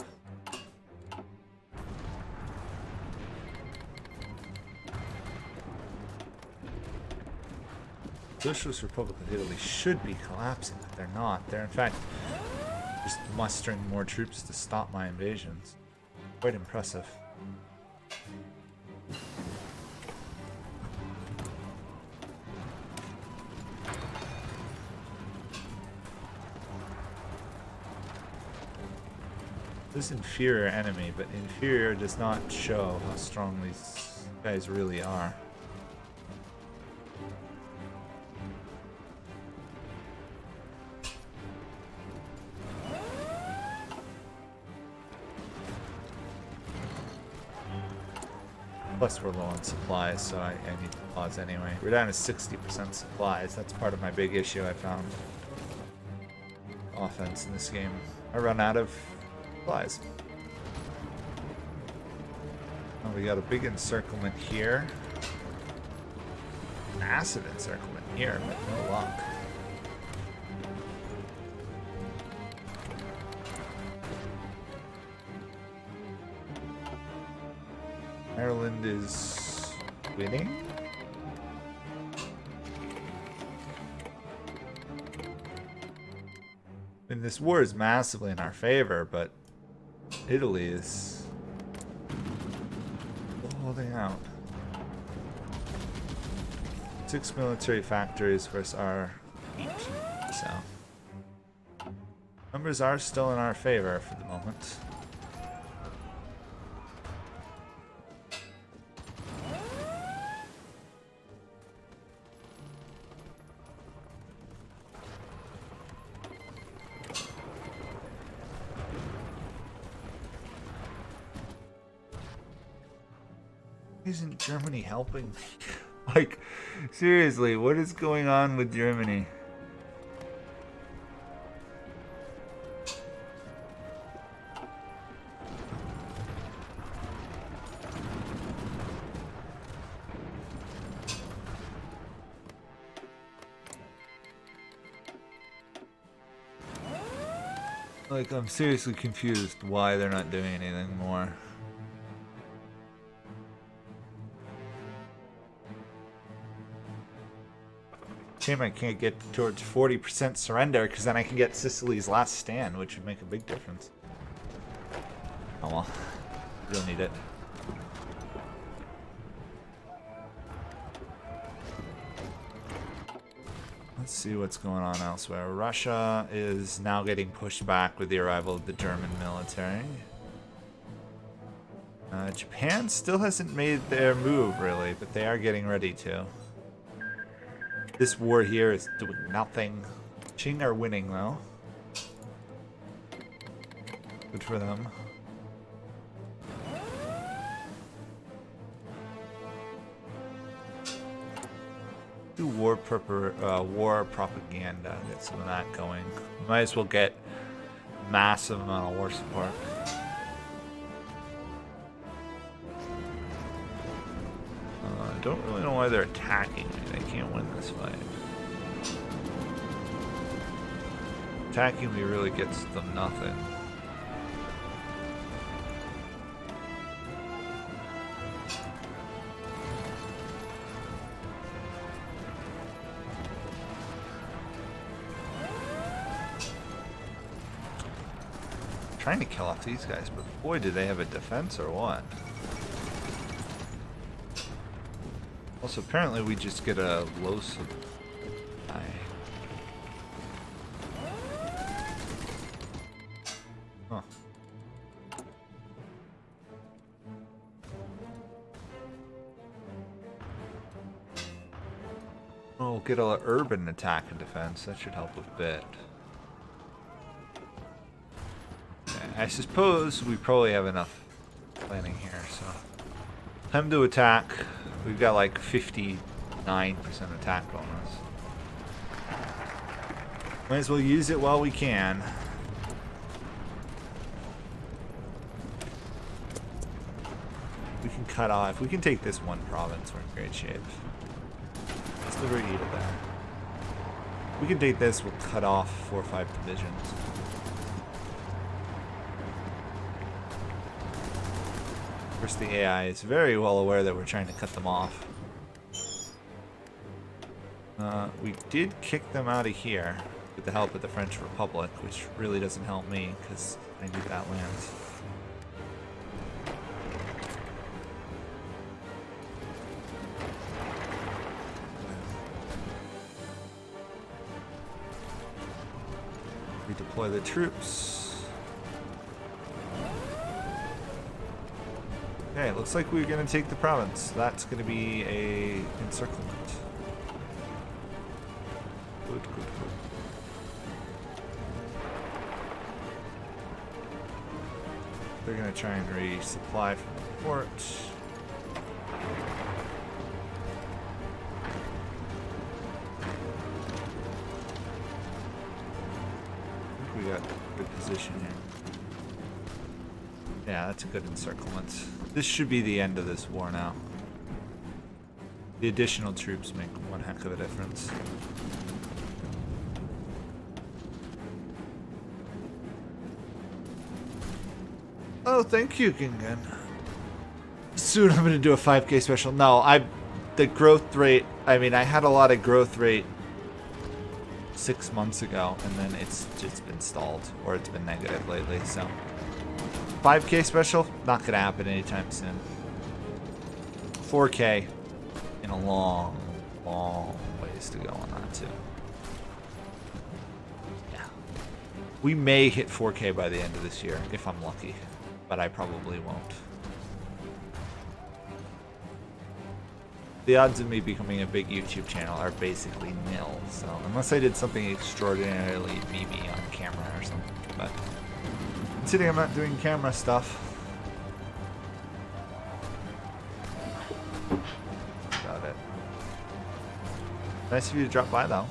Speaker 1: Socialist Republic of Italy should be collapsing, but they're not. They're in fact just mustering more troops to stop my invasions. Quite impressive. This inferior enemy, but inferior does not show how strong these guys really are. Plus we're low on supplies, so I need to pause anyway. We're down to 60% supplies. That's part of my big issue I found. Offense in this game. I run out of supplies. Oh, we got a big encirclement here. Massive encirclement here, but no luck. Ireland is winning. I mean, this war is massively in our favor, but Italy is holding out. 6 military factories versus our 18, so numbers are still in our favor for the moment. Isn't Germany helping me? Like, seriously, what is going on with Germany? Like, I'm seriously confused why they're not doing anything more. Shame I can't get towards 40% surrender, because then I can get Sicily's last stand, which would make a big difference. Oh well, you'll need it. Let's see what's going on elsewhere. Russia is now getting pushed back with the arrival of the German military. Japan still hasn't made their move, really, but they are getting ready to. This war here is doing nothing. Qing are winning, though. Good for them. Do war propaganda. Get some of that going. Might as well get massive amount of war support. I don't really know why they're attacking me. They can't win this fight. Attacking me really gets them nothing. Trying to kill off these guys, but boy, do they have a defense or what? Also, apparently we just get a low supply. Huh. Oh, we'll get an urban attack and defense. That should help a bit. I suppose we probably have enough planning here, so time to attack. We've got like 59% attack bonus. Might as well use it while we can. We can cut off. If we can take this one province, we're in great shape. Let's liberate Ida there. If we can take this, we'll cut off 4 or 5 divisions. Of course, the AI is very well aware that we're trying to cut them off. We did kick them out of here with the help of the French Republic, which really doesn't help me because I need that land. Redeploy the troops. Okay, looks like we're gonna take the province. That's gonna be a encirclement. Good, good, good. They're gonna try and resupply from the port. I think we got a good position here. Yeah, that's a good encirclement. This should be the end of this war now. The additional troops make one heck of a difference. Oh, thank you, Kingen. Soon I'm gonna do a 5K special. No, the growth rate, I mean, I had a lot of growth rate 6 months ago, and then it's just been stalled, or it's been negative lately, so. 5K special, not gonna happen anytime soon. 4K in a long, long ways to go on that too. Yeah. We may hit 4K by the end of this year, if I'm lucky, but I probably won't. The odds of me becoming a big YouTube channel are basically nil, so unless I did something extraordinarily memey on camera or something, but considering I'm not doing camera stuff. Got it. Nice of you to drop by, though.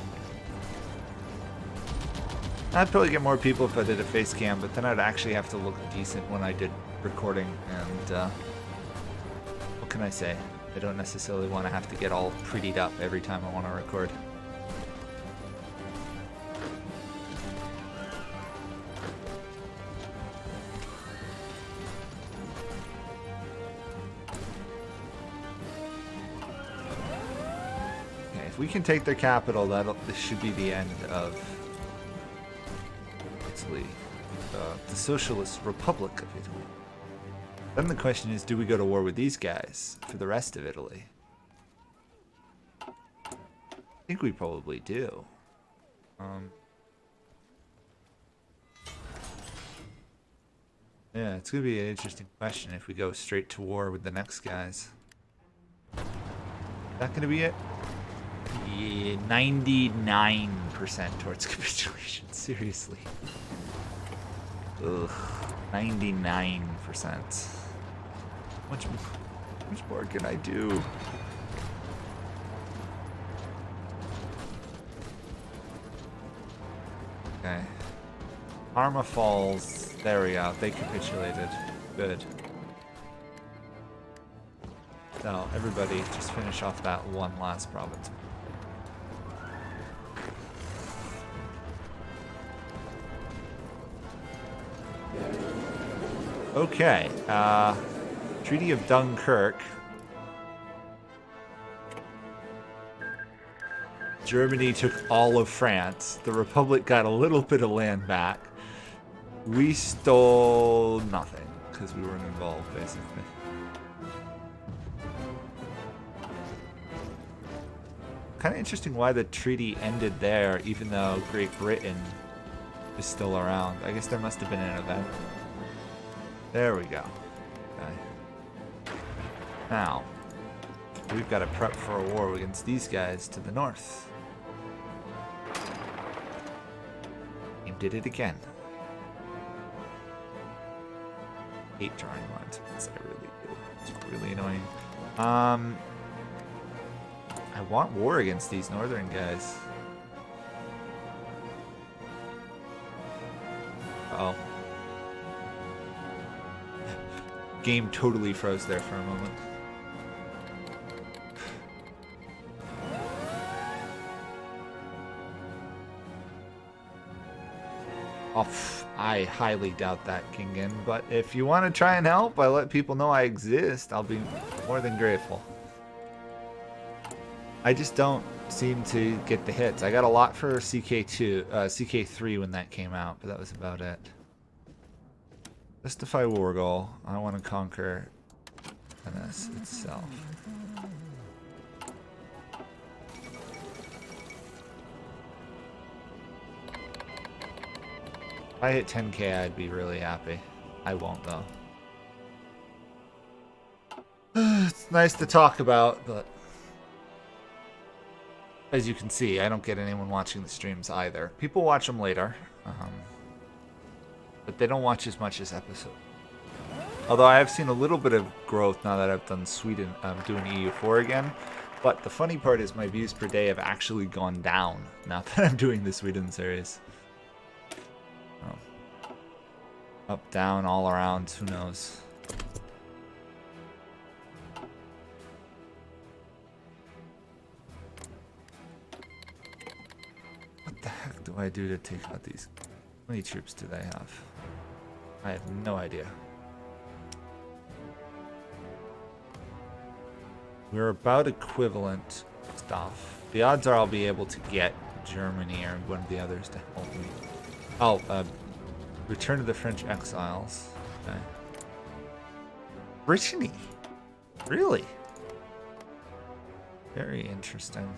Speaker 1: I'd probably get more people if I did a face cam, but then I'd actually have to look decent when I did recording, and what can I say? I don't necessarily want to have to get all prettied up every time I want to record. If we can take their capital, this should be the end of Italy, the Socialist Republic of Italy. Then the question is, do we go to war with these guys for the rest of Italy? I think we probably do. Yeah, it's going to be an interesting question if we go straight to war with the next guys. Is that going to be it? Yeah, 99% towards capitulation. Seriously. Ugh. 99%. How much more can I do? Okay. Parma Falls. There we go. They capitulated. Good. So, everybody, just finish off that one last province. Okay, Treaty of Dunkirk. Germany took all of France. The Republic got a little bit of land back. We stole nothing, because we weren't involved, basically. Kind of interesting why the treaty ended there, even though Great Britain is still around. I guess there must have been an event. There we go. Okay. Now, we've got to prep for a war against these guys to the north. Game did it again. Hate drawing lines. I really do. It's really annoying. I want war against these northern guys. Uh-oh. Game totally froze there for a moment. Oh, I highly doubt that, Kingen, but if you want to try and help, I let people know I exist, I'll be more than grateful. I just don't seem to get the hits. I got a lot for CK3 when that came out, but that was about it. Justify war goal. I want to conquer Venice itself. If I hit 10k, I'd be really happy. I won't, though. It's nice to talk about, but as you can see, I don't get anyone watching the streams either. People watch them later, but they don't watch as much as episode. Although I have seen a little bit of growth now that I've done Sweden, doing EU4 again. But the funny part is my views per day have actually gone down now that I'm doing the Sweden series. Oh. Up, down, all around, who knows. What the heck do I do to take out these? How many troops do they have? I have no idea. We're about equivalent stuff. The odds are I'll be able to get Germany or one of the others to help me. Oh, return to the French exiles. Okay. Brittany? Really? Very interesting.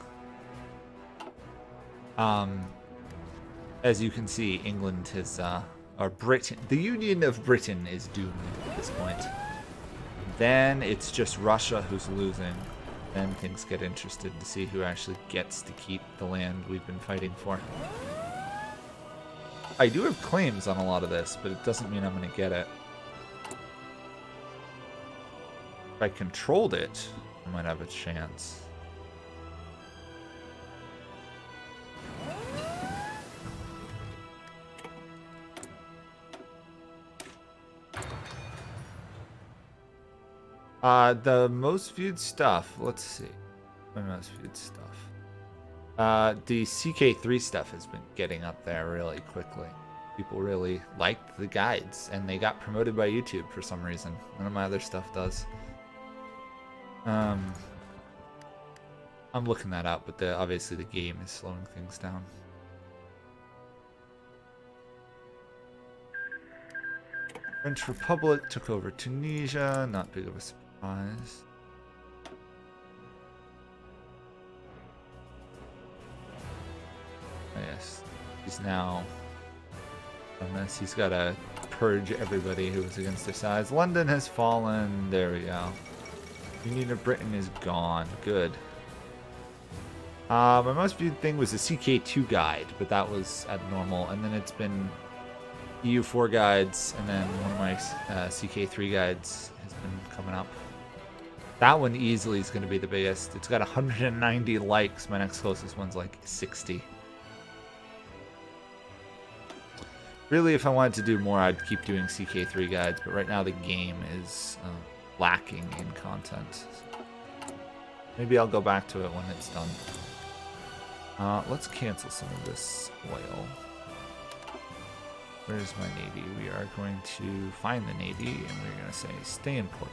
Speaker 1: As you can see, England has, or Britain, the Union of Britain is doomed at this point. Then it's just Russia who's losing. Then things get interested to see who actually gets to keep the land we've been fighting for. I do have claims on a lot of this, but it doesn't mean I'm going to get it. If I controlled it, I might have a chance. The most viewed stuff, let's see. The most viewed stuff. The CK3 stuff has been getting up there really quickly. People really liked the guides, and they got promoted by YouTube for some reason. None of my other stuff does. I'm looking that up, but obviously the game is slowing things down. French Republic took over Tunisia, not big of a surprise. Oh, yes, he's now, unless he's got to purge everybody who was against their sides. London has fallen, there we go. Union of Britain is gone, good. My most viewed thing was the CK2 guide, but that was abnormal, and then it's been EU4 guides, and then one of my CK3 guides has been coming up. That one easily is going to be the biggest. It's got 190 likes. My next closest one's like 60. Really, if I wanted to do more, I'd keep doing CK3 guides, but right now the game is lacking in content. Maybe I'll go back to it when it's done. Let's cancel some of this oil. Where's my navy? We are going to find the navy, and we're going to say stay in port.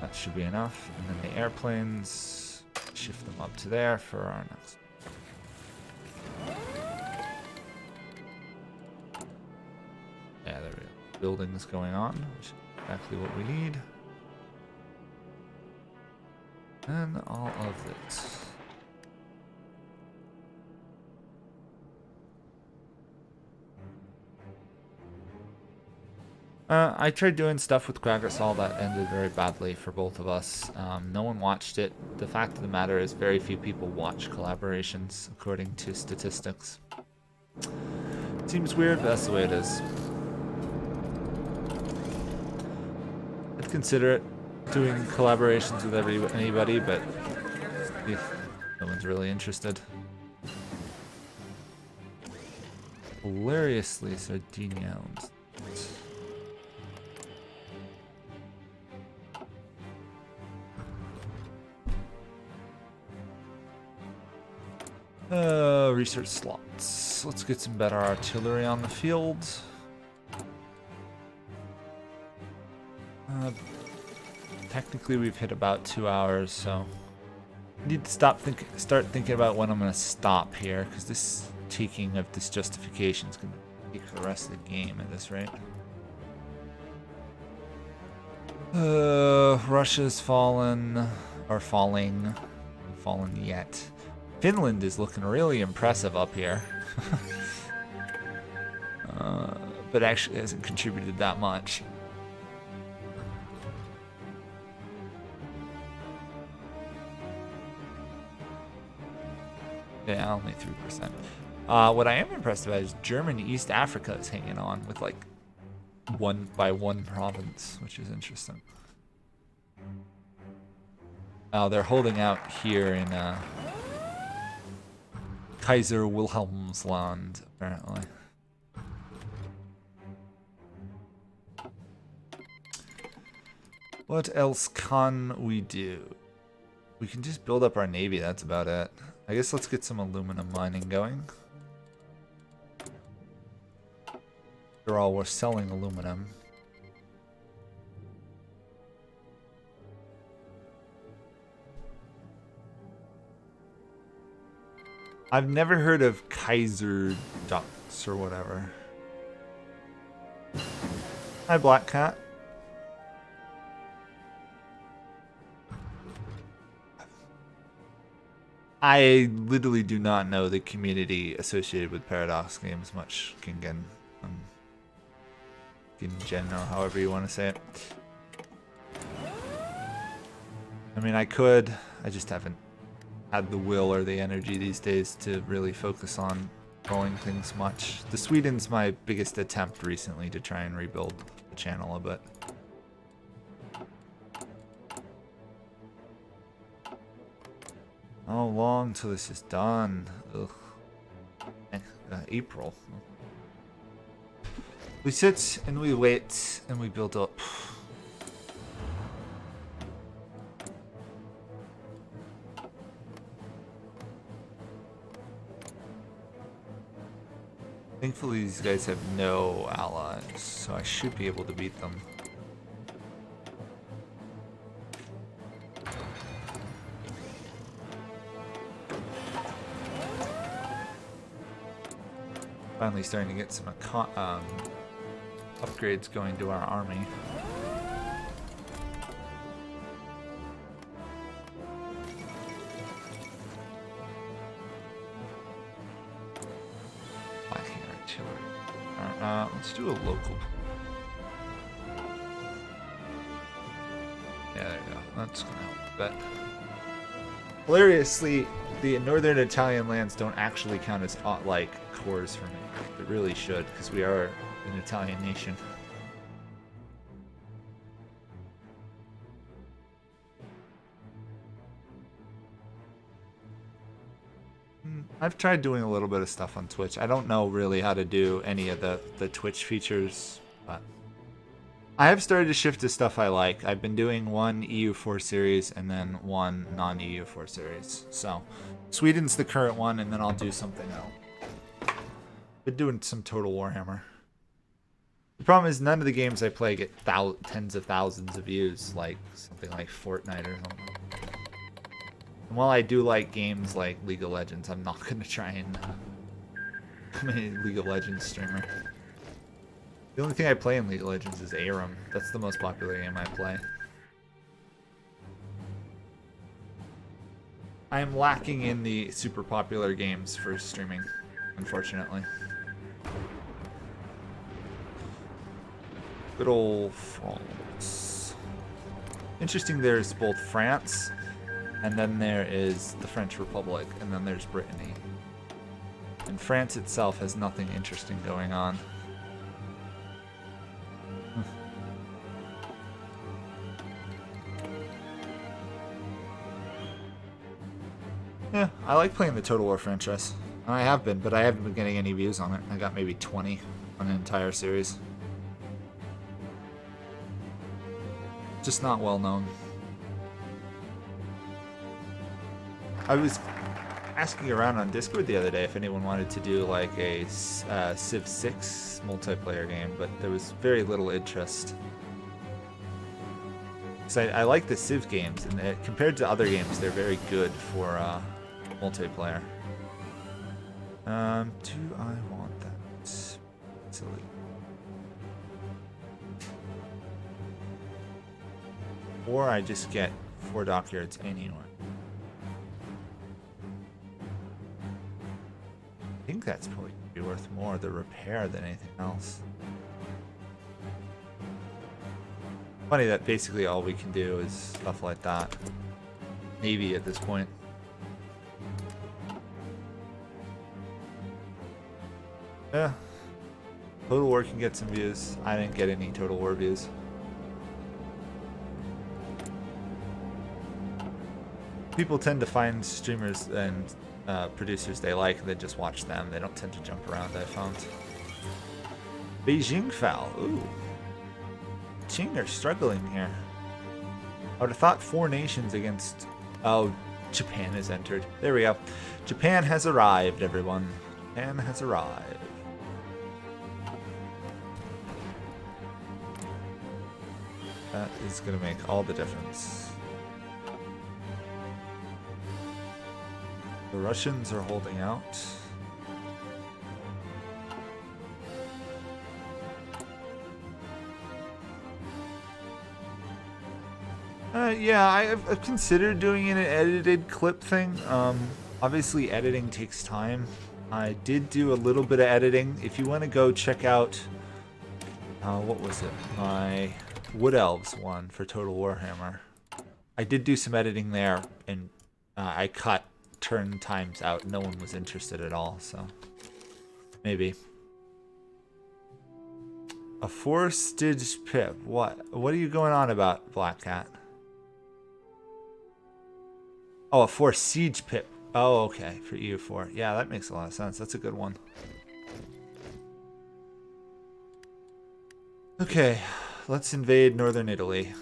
Speaker 1: That should be enough. And then the airplanes, shift them up to there for our next. Yeah, there we go. Buildings going on, which is exactly what we need. And all of this. I tried doing stuff with Quagrasol that ended very badly for both of us. No one watched it. The fact of the matter is very few people watch collaborations, according to statistics. Seems weird, but that's the way it is. I'd consider it doing collaborations with anybody, but no one's really interested. Hilariously, Sardinia owns. Research slots. Let's get some better artillery on the field. Technically, we've hit about 2 hours, so I need to start thinking about when I'm going to stop here, because this taking of this justification is going to take the rest of the game at this rate. Russia's fallen, or falling yet. Finland is looking really impressive up here. But actually hasn't contributed that much. Yeah, only 3%. What I am impressed about is German East Africa is hanging on with like 1 by 1 province, which is interesting. Oh, they're holding out here in Kaiser Wilhelmsland, apparently. What else can we do? We can just build up our navy, that's about it. I guess let's get some aluminum mining going. After all, we're selling aluminum. I've never heard of Kaiser ducks or whatever. Hi, Black Cat. I literally do not know the community associated with Paradox games much, Kingen. Kingen, or however you want to say it. I mean, I could. I just haven't had the will or the energy these days to really focus on growing things much. The Sweden's my biggest attempt recently to try and rebuild the channel a bit. How long till this is done? Ugh. April. We sit and we wait and we build up. Thankfully these guys have no allies, so I should be able to beat them. Finally starting to get some upgrades going to our army. Lacking artillery. Let's do a local. Yeah, there you go. That's gonna help a bit. Hilariously, the northern Italian lands don't actually count as like cores for me. It really should, because we are an Italian nation. I've tried doing a little bit of stuff on Twitch. I don't know really how to do any of the Twitch features, but I have started to shift to stuff I like. I've been doing one EU4 series and then one non-EU4 series. So Sweden's the current one, and then I'll do something else. Been doing some Total Warhammer. The problem is none of the games I play get tens of thousands of views, like something like Fortnite or something. And while I do like games like League of Legends, I'm not going to try and become a League of Legends streamer. The only thing I play in League of Legends is Aram. That's the most popular game I play. I am lacking in the super popular games for streaming, unfortunately. Good old France. Interesting, there's both France, and then there is the French Republic, and then there's Brittany. And France itself has nothing interesting going on. Yeah, I like playing the Total War franchise. I have been, but I haven't been getting any views on it. I got maybe 20 on an entire series. Just not well known. I was asking around on Discord the other day if anyone wanted to do like a Civ 6 multiplayer game, but there was very little interest. Because I like the Civ games, and compared to other games, they're very good for multiplayer. Do I want that? Silly. Or I just get 4 dockyards anyway. I think that's probably going to be worth more, the repair, than anything else. Funny that basically all we can do is stuff like that. Navy at this point. Yeah. Total War can get some views. I didn't get any Total War views. People tend to find streamers and producers they like and then just watch them. They don't tend to jump around, I found. Beijing foul. Ooh. Qing are struggling here. I would have thought 4 nations against... Oh, Japan has entered. There we go. Japan has arrived, everyone. Japan has arrived. That is going to make all the difference. The Russians are holding out. Yeah, I've considered doing an edited clip thing. Obviously, editing takes time. I did do a little bit of editing. If you want to go check out, what was it? My Wood Elves one for Total Warhammer. I did do some editing there, and I cut turn times out. No one was interested at all, so maybe. A 4-stitch pip. What are you going on about, Black Cat? Oh, a 4 siege pip. Oh, okay, for EU4. Yeah, that makes a lot of sense. That's a good one. Okay, let's invade northern Italy.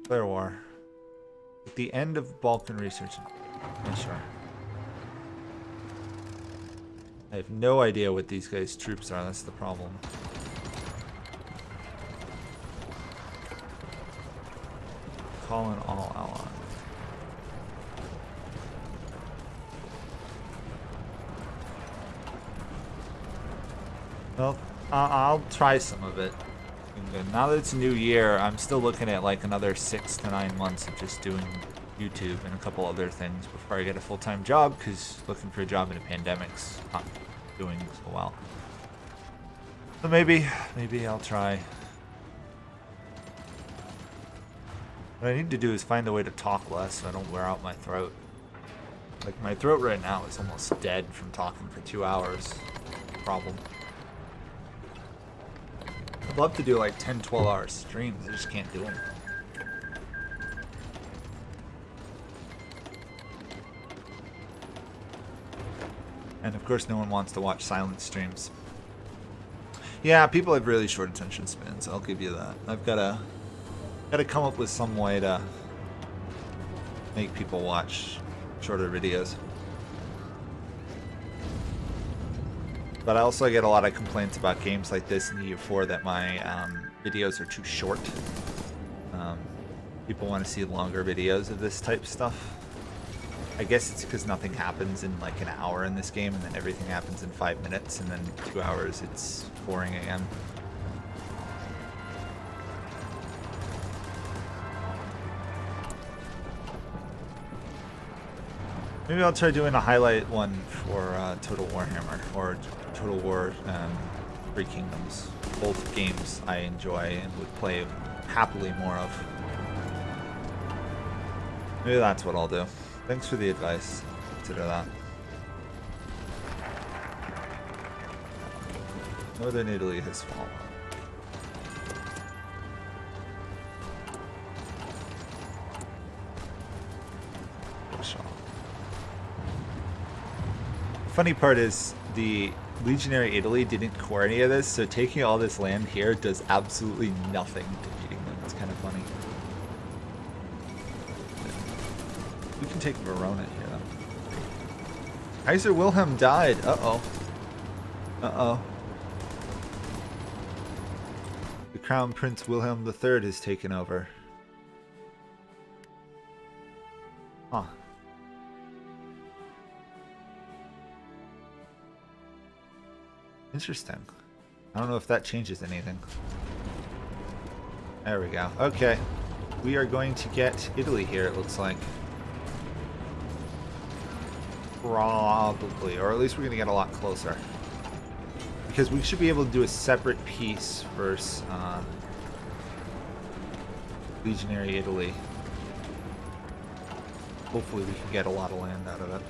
Speaker 1: Declare war. At the end of Balkan research. Yeah, sure. I have no idea what these guys' troops are. That's the problem. Call in all allies. Well, I'll try some of it. Now that it's a new year, I'm still looking at like another 6 to 9 months of just doing YouTube and a couple other things before I get a full-time job, because looking for a job in a pandemic's not doing so well. So maybe I'll try. What I need to do is find a way to talk less so I don't wear out my throat. Like, my throat right now is almost dead from talking for 2 hours. Problem. I'd love to do like 10, 12 hour streams. I just can't do them. And of course no one wants to watch silent streams. Yeah, people have really short attention spans. I'll give you that. I've gotta come up with some way to make people watch shorter videos. But I also get a lot of complaints about games like this in EU4 that my videos are too short. People want to see longer videos of this type of stuff. I guess it's because nothing happens in like an hour in this game, and then everything happens in 5 minutes, and then 2 hours it's boring again. Maybe I'll try doing a highlight one for Total Warhammer, or Total War 3 Kingdoms. Both games I enjoy and would play happily more of. Maybe that's what I'll do. Thanks for the advice. Consider that. Northern Italy has fallen. Funny part is the Legionary Italy didn't core any of this, so taking all this land here does absolutely nothing to beating them. It's kind of funny. We can take Verona here, though. Kaiser Wilhelm died. Uh-oh. Uh-oh. The Crown Prince Wilhelm III has taken over. Huh. Interesting. I don't know if that changes anything. There we go. Okay. We are going to get Italy here, it looks like. Probably. Or at least we're going to get a lot closer. Because we should be able to do a separate piece versus Legionary Italy. Hopefully we can get a lot of land out of it.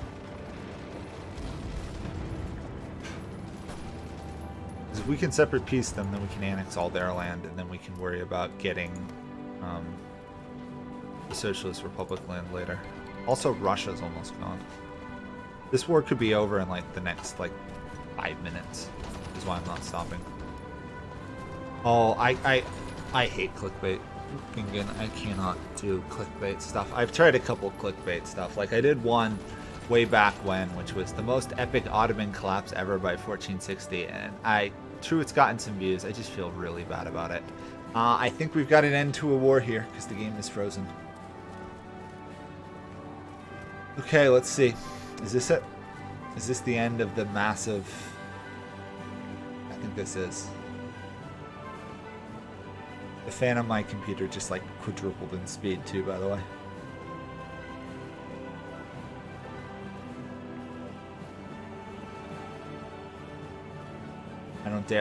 Speaker 1: we can separate peace them, then we can annex all their land, and then we can worry about getting the Socialist Republic land later. Also, Russia's almost gone. This war could be over in like the next like 5 minutes. Is why I'm not stopping. Oh, I hate clickbait. Again, I cannot do clickbait stuff. I've tried a couple clickbait stuff. Like I did one way back when, which was the most epic Ottoman collapse ever by 1460, and true, it's gotten some views. I just feel really bad about it. I think we've got an end to a war here because the game is frozen. Okay, let's see. Is this it? Is this the end of the massive... I think this is. The fan on my computer just like quadrupled in speed too, by the way.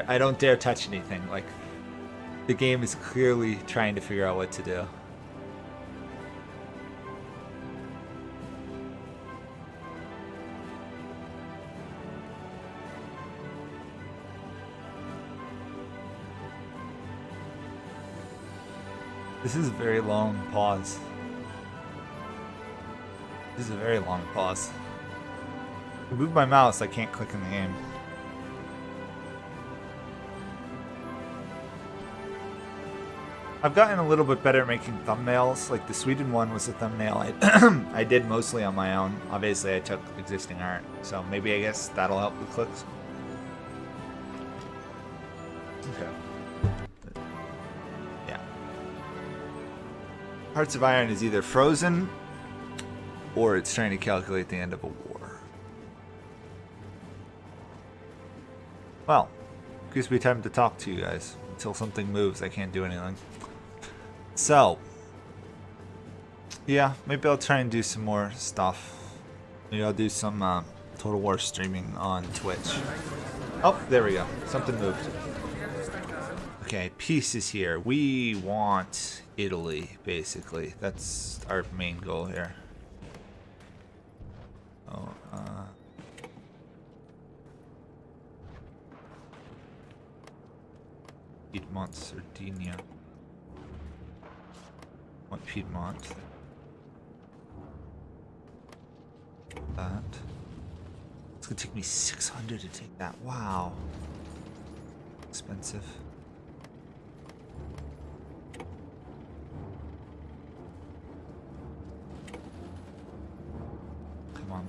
Speaker 1: I don't dare touch anything. Like, the game is clearly trying to figure out what to do. This is a very long pause. This is a very long pause. If I move my mouse, I can't click in the game. I've gotten a little bit better at making thumbnails. Like the Sweden one was a thumbnail I did mostly on my own. Obviously, I took existing art, so maybe I guess that'll help with clicks. Okay. Yeah. Hearts of Iron is either frozen or it's trying to calculate the end of a war. Well, gives me time to talk to you guys. Until something moves, I can't do anything. So, yeah, maybe I'll try and do some more stuff. Maybe I'll do some Total War streaming on Twitch. Oh, there we go. Something moved. Okay, peace is here. We want Italy, basically. That's our main goal here. Oh, Piedmont, Sardinia. Want Piedmont. That. It's gonna take me 600 to take that. Wow. Expensive. Come on.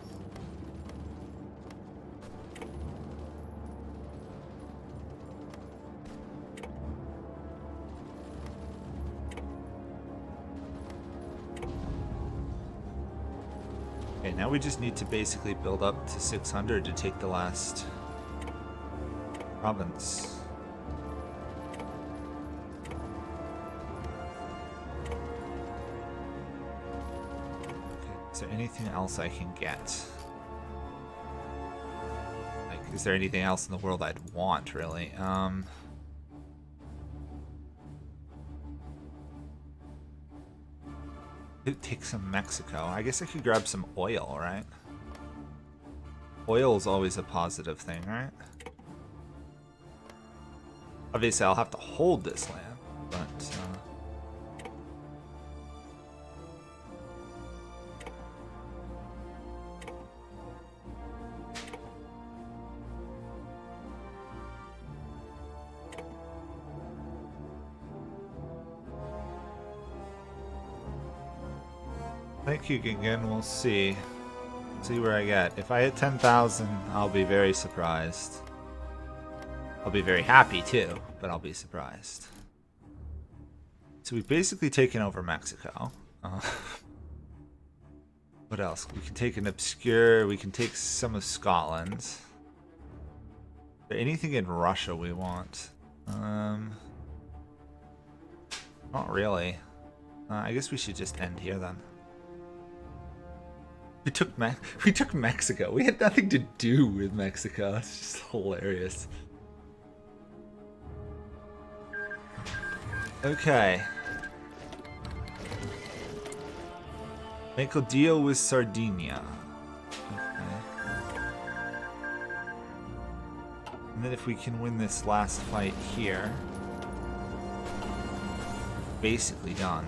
Speaker 1: Okay, now we just need to basically build up to 600 to take the last province. Okay, is there anything else I can get? Like, is there anything else in the world I'd want, really? It takes some Mexico. I guess I could grab some oil, right? Oil is always a positive thing, right? Obviously, I'll have to hold this land, but... Thank you again. We'll see. See where I get. If I hit 10,000, I'll be very surprised. I'll be very happy too, but I'll be surprised. So we've basically taken over Mexico. What else? We can take an obscure. We can take some of Scotland. Is there anything in Russia we want? Not really. I guess we should just end here then. We took Mexico. We had nothing to do with Mexico. It's just hilarious. Okay. Make a deal with Sardinia. Okay. And then if we can win this last fight here, basically done.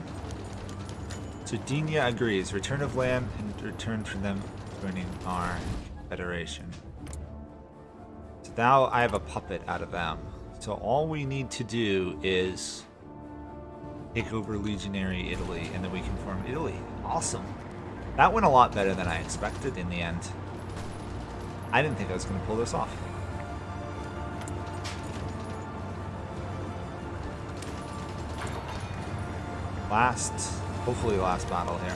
Speaker 1: Sardinia agrees. Return of land in return for them joining our federation. So now I have a puppet out of them. So all we need to do is take over legionary Italy, and then we can form Italy. Awesome. That went a lot better than I expected in the end. I didn't think I was going to pull this off. Hopefully last battle here.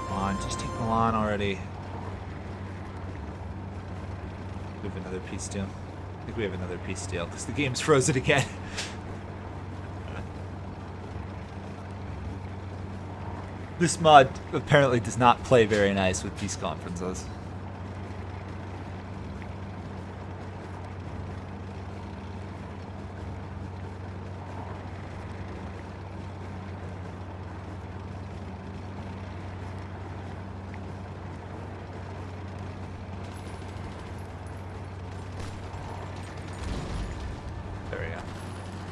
Speaker 1: Come on, just take Milan already. We have another peace deal. I think we have another peace deal because the game's frozen again. This mod apparently does not play very nice with peace conferences.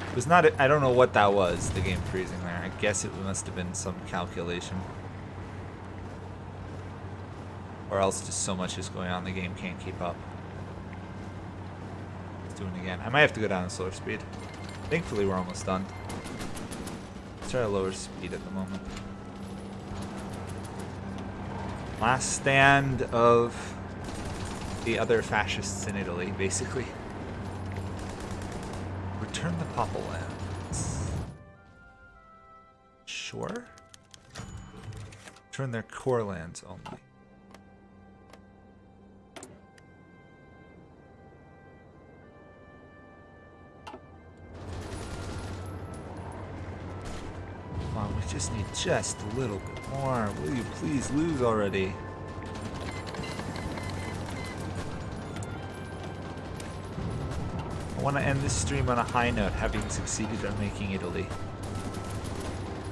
Speaker 1: It was not. I don't know what that was. The game freezing there. I guess it must have been some calculation, or else just so much is going on the game can't keep up. Let's do it again. I might have to go down to slower speed. Thankfully, we're almost done. Let's try a lower speed at the moment. Last stand of the other fascists in Italy, basically. Return the Papal lands. Sure. Return their core lands only. Come on, we just need just a little bit more. Will you please lose already? I want to end this stream on a high note, having succeeded on making Italy.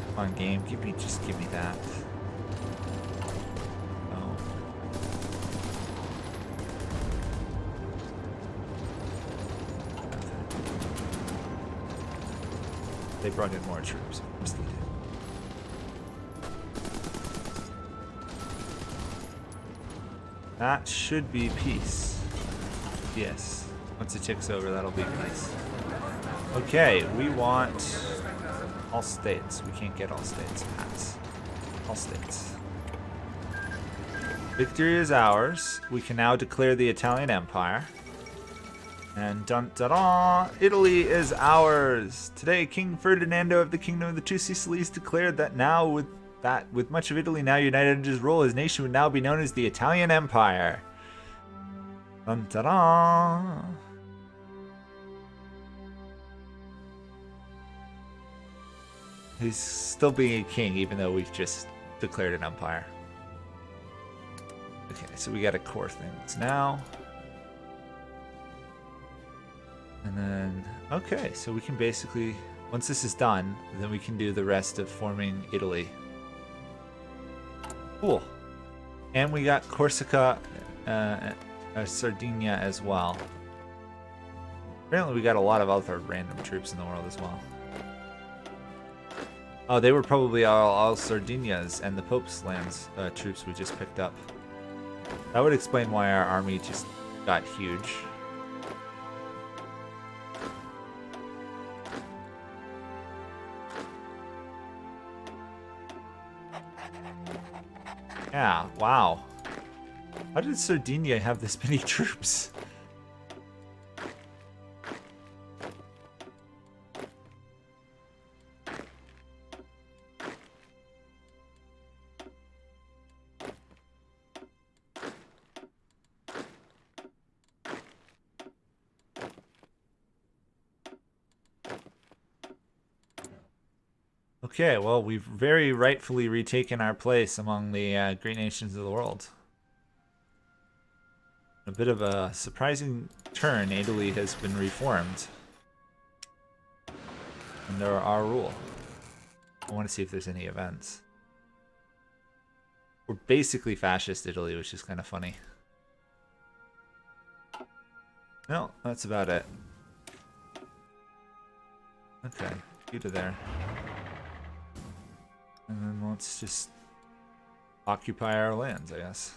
Speaker 1: Come on, game, just give me that. Oh. They brought in more troops. Of course they did. That should be peace. Yes. Once it ticks over, that'll be nice. Okay, we want all states. We can't get all states. Pass. All states. Victory is ours. We can now declare the Italian Empire. And dun-da-da! Italy is ours! Today, King Ferdinando of the Kingdom of the Two Sicilies declared that now, with much of Italy now united under his rule, his nation would now be known as the Italian Empire. Dun-da-da! He's still being a king, even though we've just declared an empire. Okay, so we gotta core things now. And then, okay, so we can basically, once this is done, then we can do the rest of forming Italy. Cool. And we got Corsica, Sardinia as well. Apparently we got a lot of other random troops in the world as well. Oh, they were probably all Sardinia's and the Pope's lands troops we just picked up. That would explain why our army just got huge. Yeah, wow. How did Sardinia have this many troops? Okay, well, we've very rightfully retaken our place among the great nations of the world. A bit of a surprising turn, Italy has been reformed under our rule. I want to see if there's any events. We're basically fascist Italy, which is kind of funny. No, that's about it. Okay, you to there. And then let's just occupy our lands, I guess.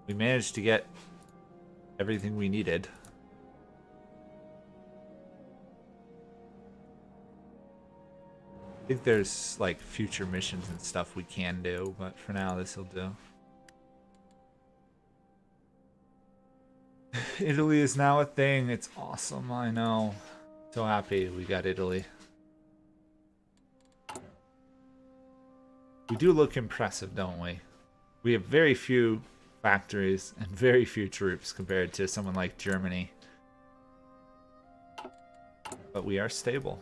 Speaker 1: We managed to get everything we needed. I think there's like future missions and stuff we can do, but for now this will do. Italy is now a thing. It's awesome. I know. So happy we got Italy. We do look impressive, don't we? We have very few factories and very few troops compared to someone like Germany. But we are stable.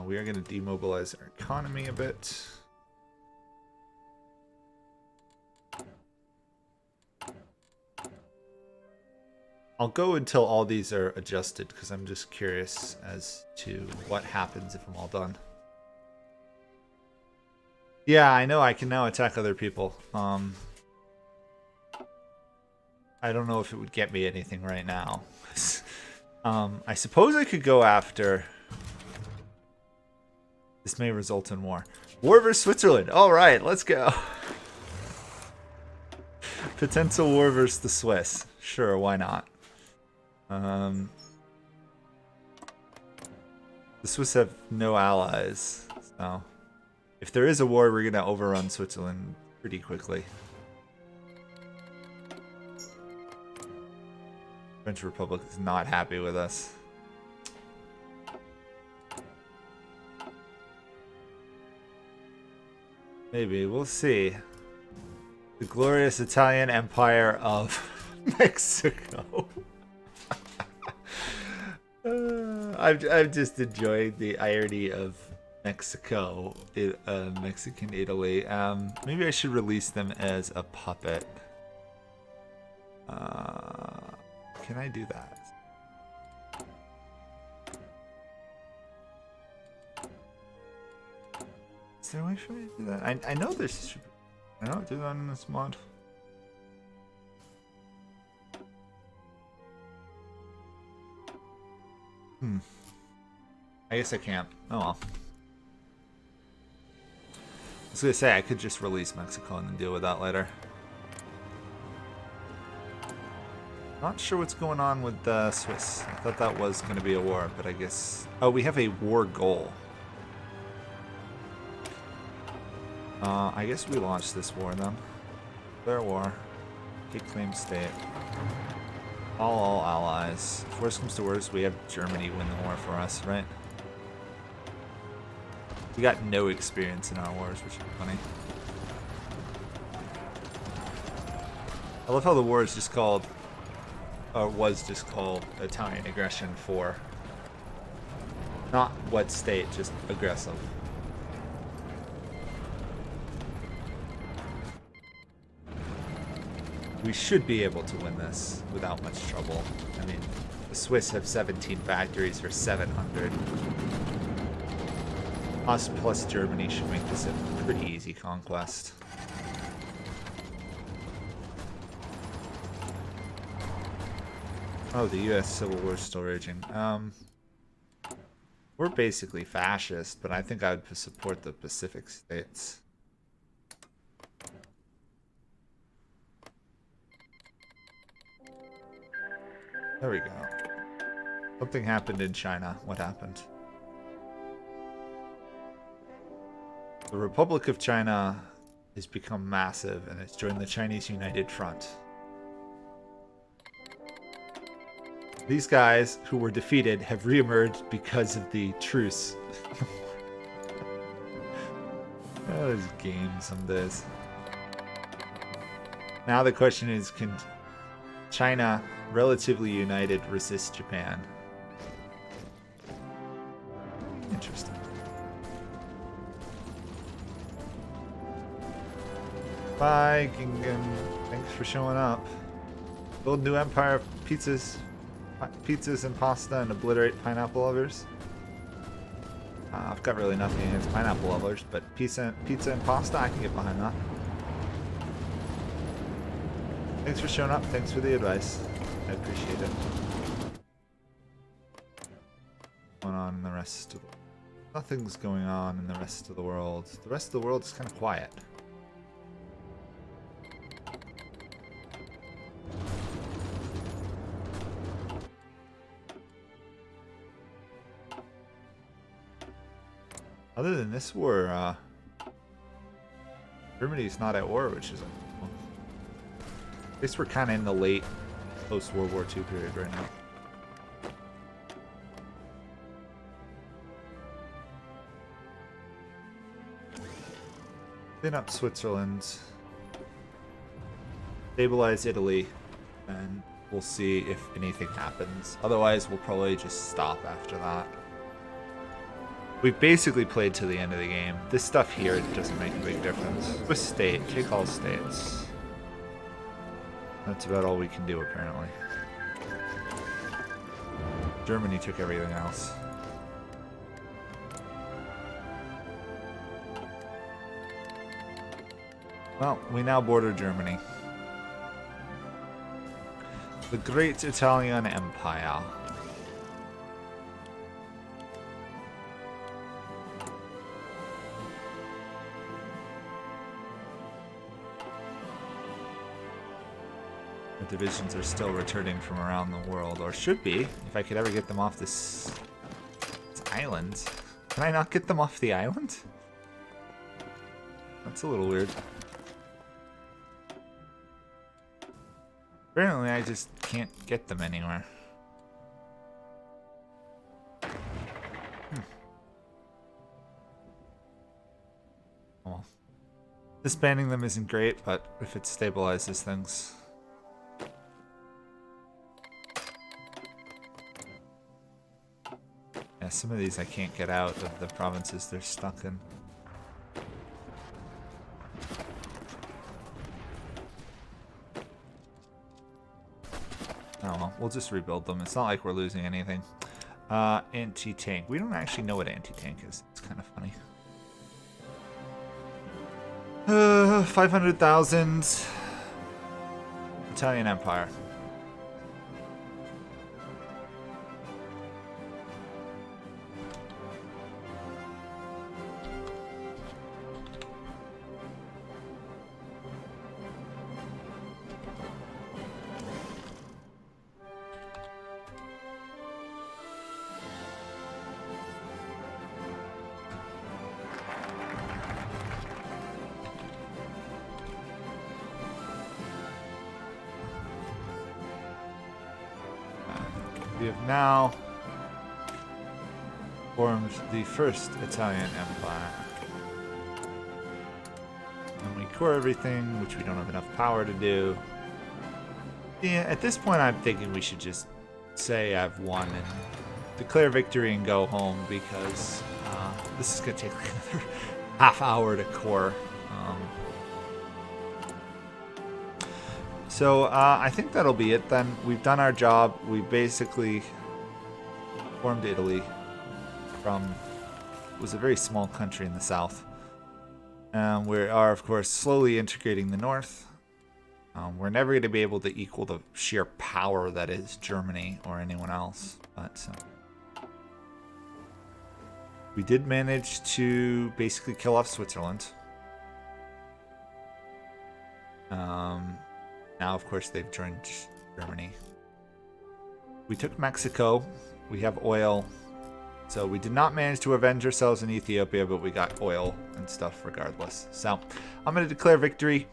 Speaker 1: We are going to demobilize our economy a bit. I'll go until all these are adjusted because I'm just curious as to what happens if I'm all done. Yeah, I know I can now attack other people. I don't know if it would get me anything right now. I suppose I could go after... This may result in war. War versus Switzerland. All right, let's go. Potential war versus the Swiss. Sure, why not? The Swiss have no allies, so if there is a war, we're gonna overrun Switzerland pretty quickly. French Republic is not happy with us. Maybe, we'll see. The glorious Italian Empire of Mexico. I'm just enjoying the irony of Mexico, Mexican Italy. Maybe I should release them as a puppet. Can I do that? Is there a way for me to do that? I know there's... I don't do that in this mod. I guess I can't. Oh well. I was gonna say I could just release Mexico and then deal with that later. Not sure what's going on with the Swiss. I thought that was gonna be a war, but I guess... Oh, we have a war goal. I guess we launched this war then. Declare war. Take claim state. All allies. If worst comes to worst, we have Germany win the war for us, right? We got no experience in our wars, which is funny. I love how the war is just called, or was just called, Italian aggression for not what state, just aggressive. We should be able to win this without much trouble. I mean, the Swiss have 17 factories for 700. Us plus Germany should make this a pretty easy conquest. Oh, the US Civil War is still raging. We're basically fascist, but I think I would support the Pacific states. There we go. Something happened in China. What happened? The Republic of China has become massive and it's joined the Chinese United Front. These guys who were defeated have reemerged because of the truce. Oh, this game some days. Now the question is, can China, relatively united, resist Japan? Interesting. Bye, Gingham. Thanks for showing up. Build new empire of pizzas and pasta and obliterate pineapple lovers. I've got really nothing against pineapple lovers, but pizza and pasta, I can get behind that. Thanks for showing up. Thanks for the advice. I appreciate it. What's going on in the rest of the world? Nothing's going on in the rest of the world. The rest of the world is kind of quiet. Other than this war, Germany's not at war, which is... I guess we're kind of in the late post-World War II period right now. Clean up Switzerland. Stabilize Italy. And we'll see if anything happens. Otherwise, we'll probably just stop after that. We've basically played to the end of the game. This stuff here doesn't make a big difference. Swiss state. Take all states. That's about all we can do, apparently. Germany took everything else. Well, we now border Germany. The Great Italian Empire. The divisions are still returning from around the world, or should be, if I could ever get them off this island. Can I not get them off the island? That's a little weird. Apparently I just can't get them anywhere. Well, disbanding them isn't great, but if it stabilizes things... Yeah, some of these I can't get out of the provinces they're stuck in. Oh well, we'll just rebuild them. It's not like we're losing anything. Anti-tank. We don't actually know what anti-tank is. It's kind of funny. 500,000. Italian Empire. We have now formed the first Italian Empire. And we core everything, which we don't have enough power to do. Yeah, at this point I'm thinking we should just say I've won and declare victory and go home, because this is going to take like another half hour to core. So I think that'll be it then. We've done our job. We basically formed Italy from, it was a very small country in the south. We are, of course, slowly integrating the north. We're never going to be able to equal the sheer power that is Germany or anyone else. But we did manage to basically kill off Switzerland. Now, of course, they've joined Germany. We took Mexico. We have oil. So we did not manage to avenge ourselves in Ethiopia, but we got oil and stuff regardless. So I'm going to declare victory.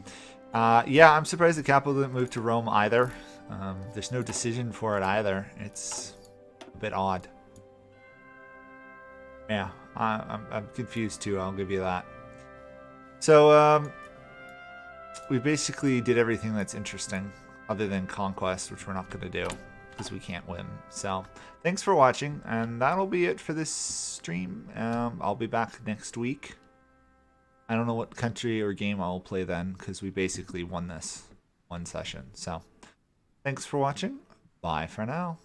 Speaker 1: Yeah, I'm surprised the capital didn't move to Rome either. There's no decision for it either. It's a bit odd. Yeah, I'm confused too. I'll give you that. So, we basically did everything that's interesting, other than conquest, which we're not going to do, because we can't win. So, thanks for watching, and that'll be it for this stream. I'll be back next week. I don't know what country or game I'll play then, because we basically won this one session. So, thanks for watching. Bye for now.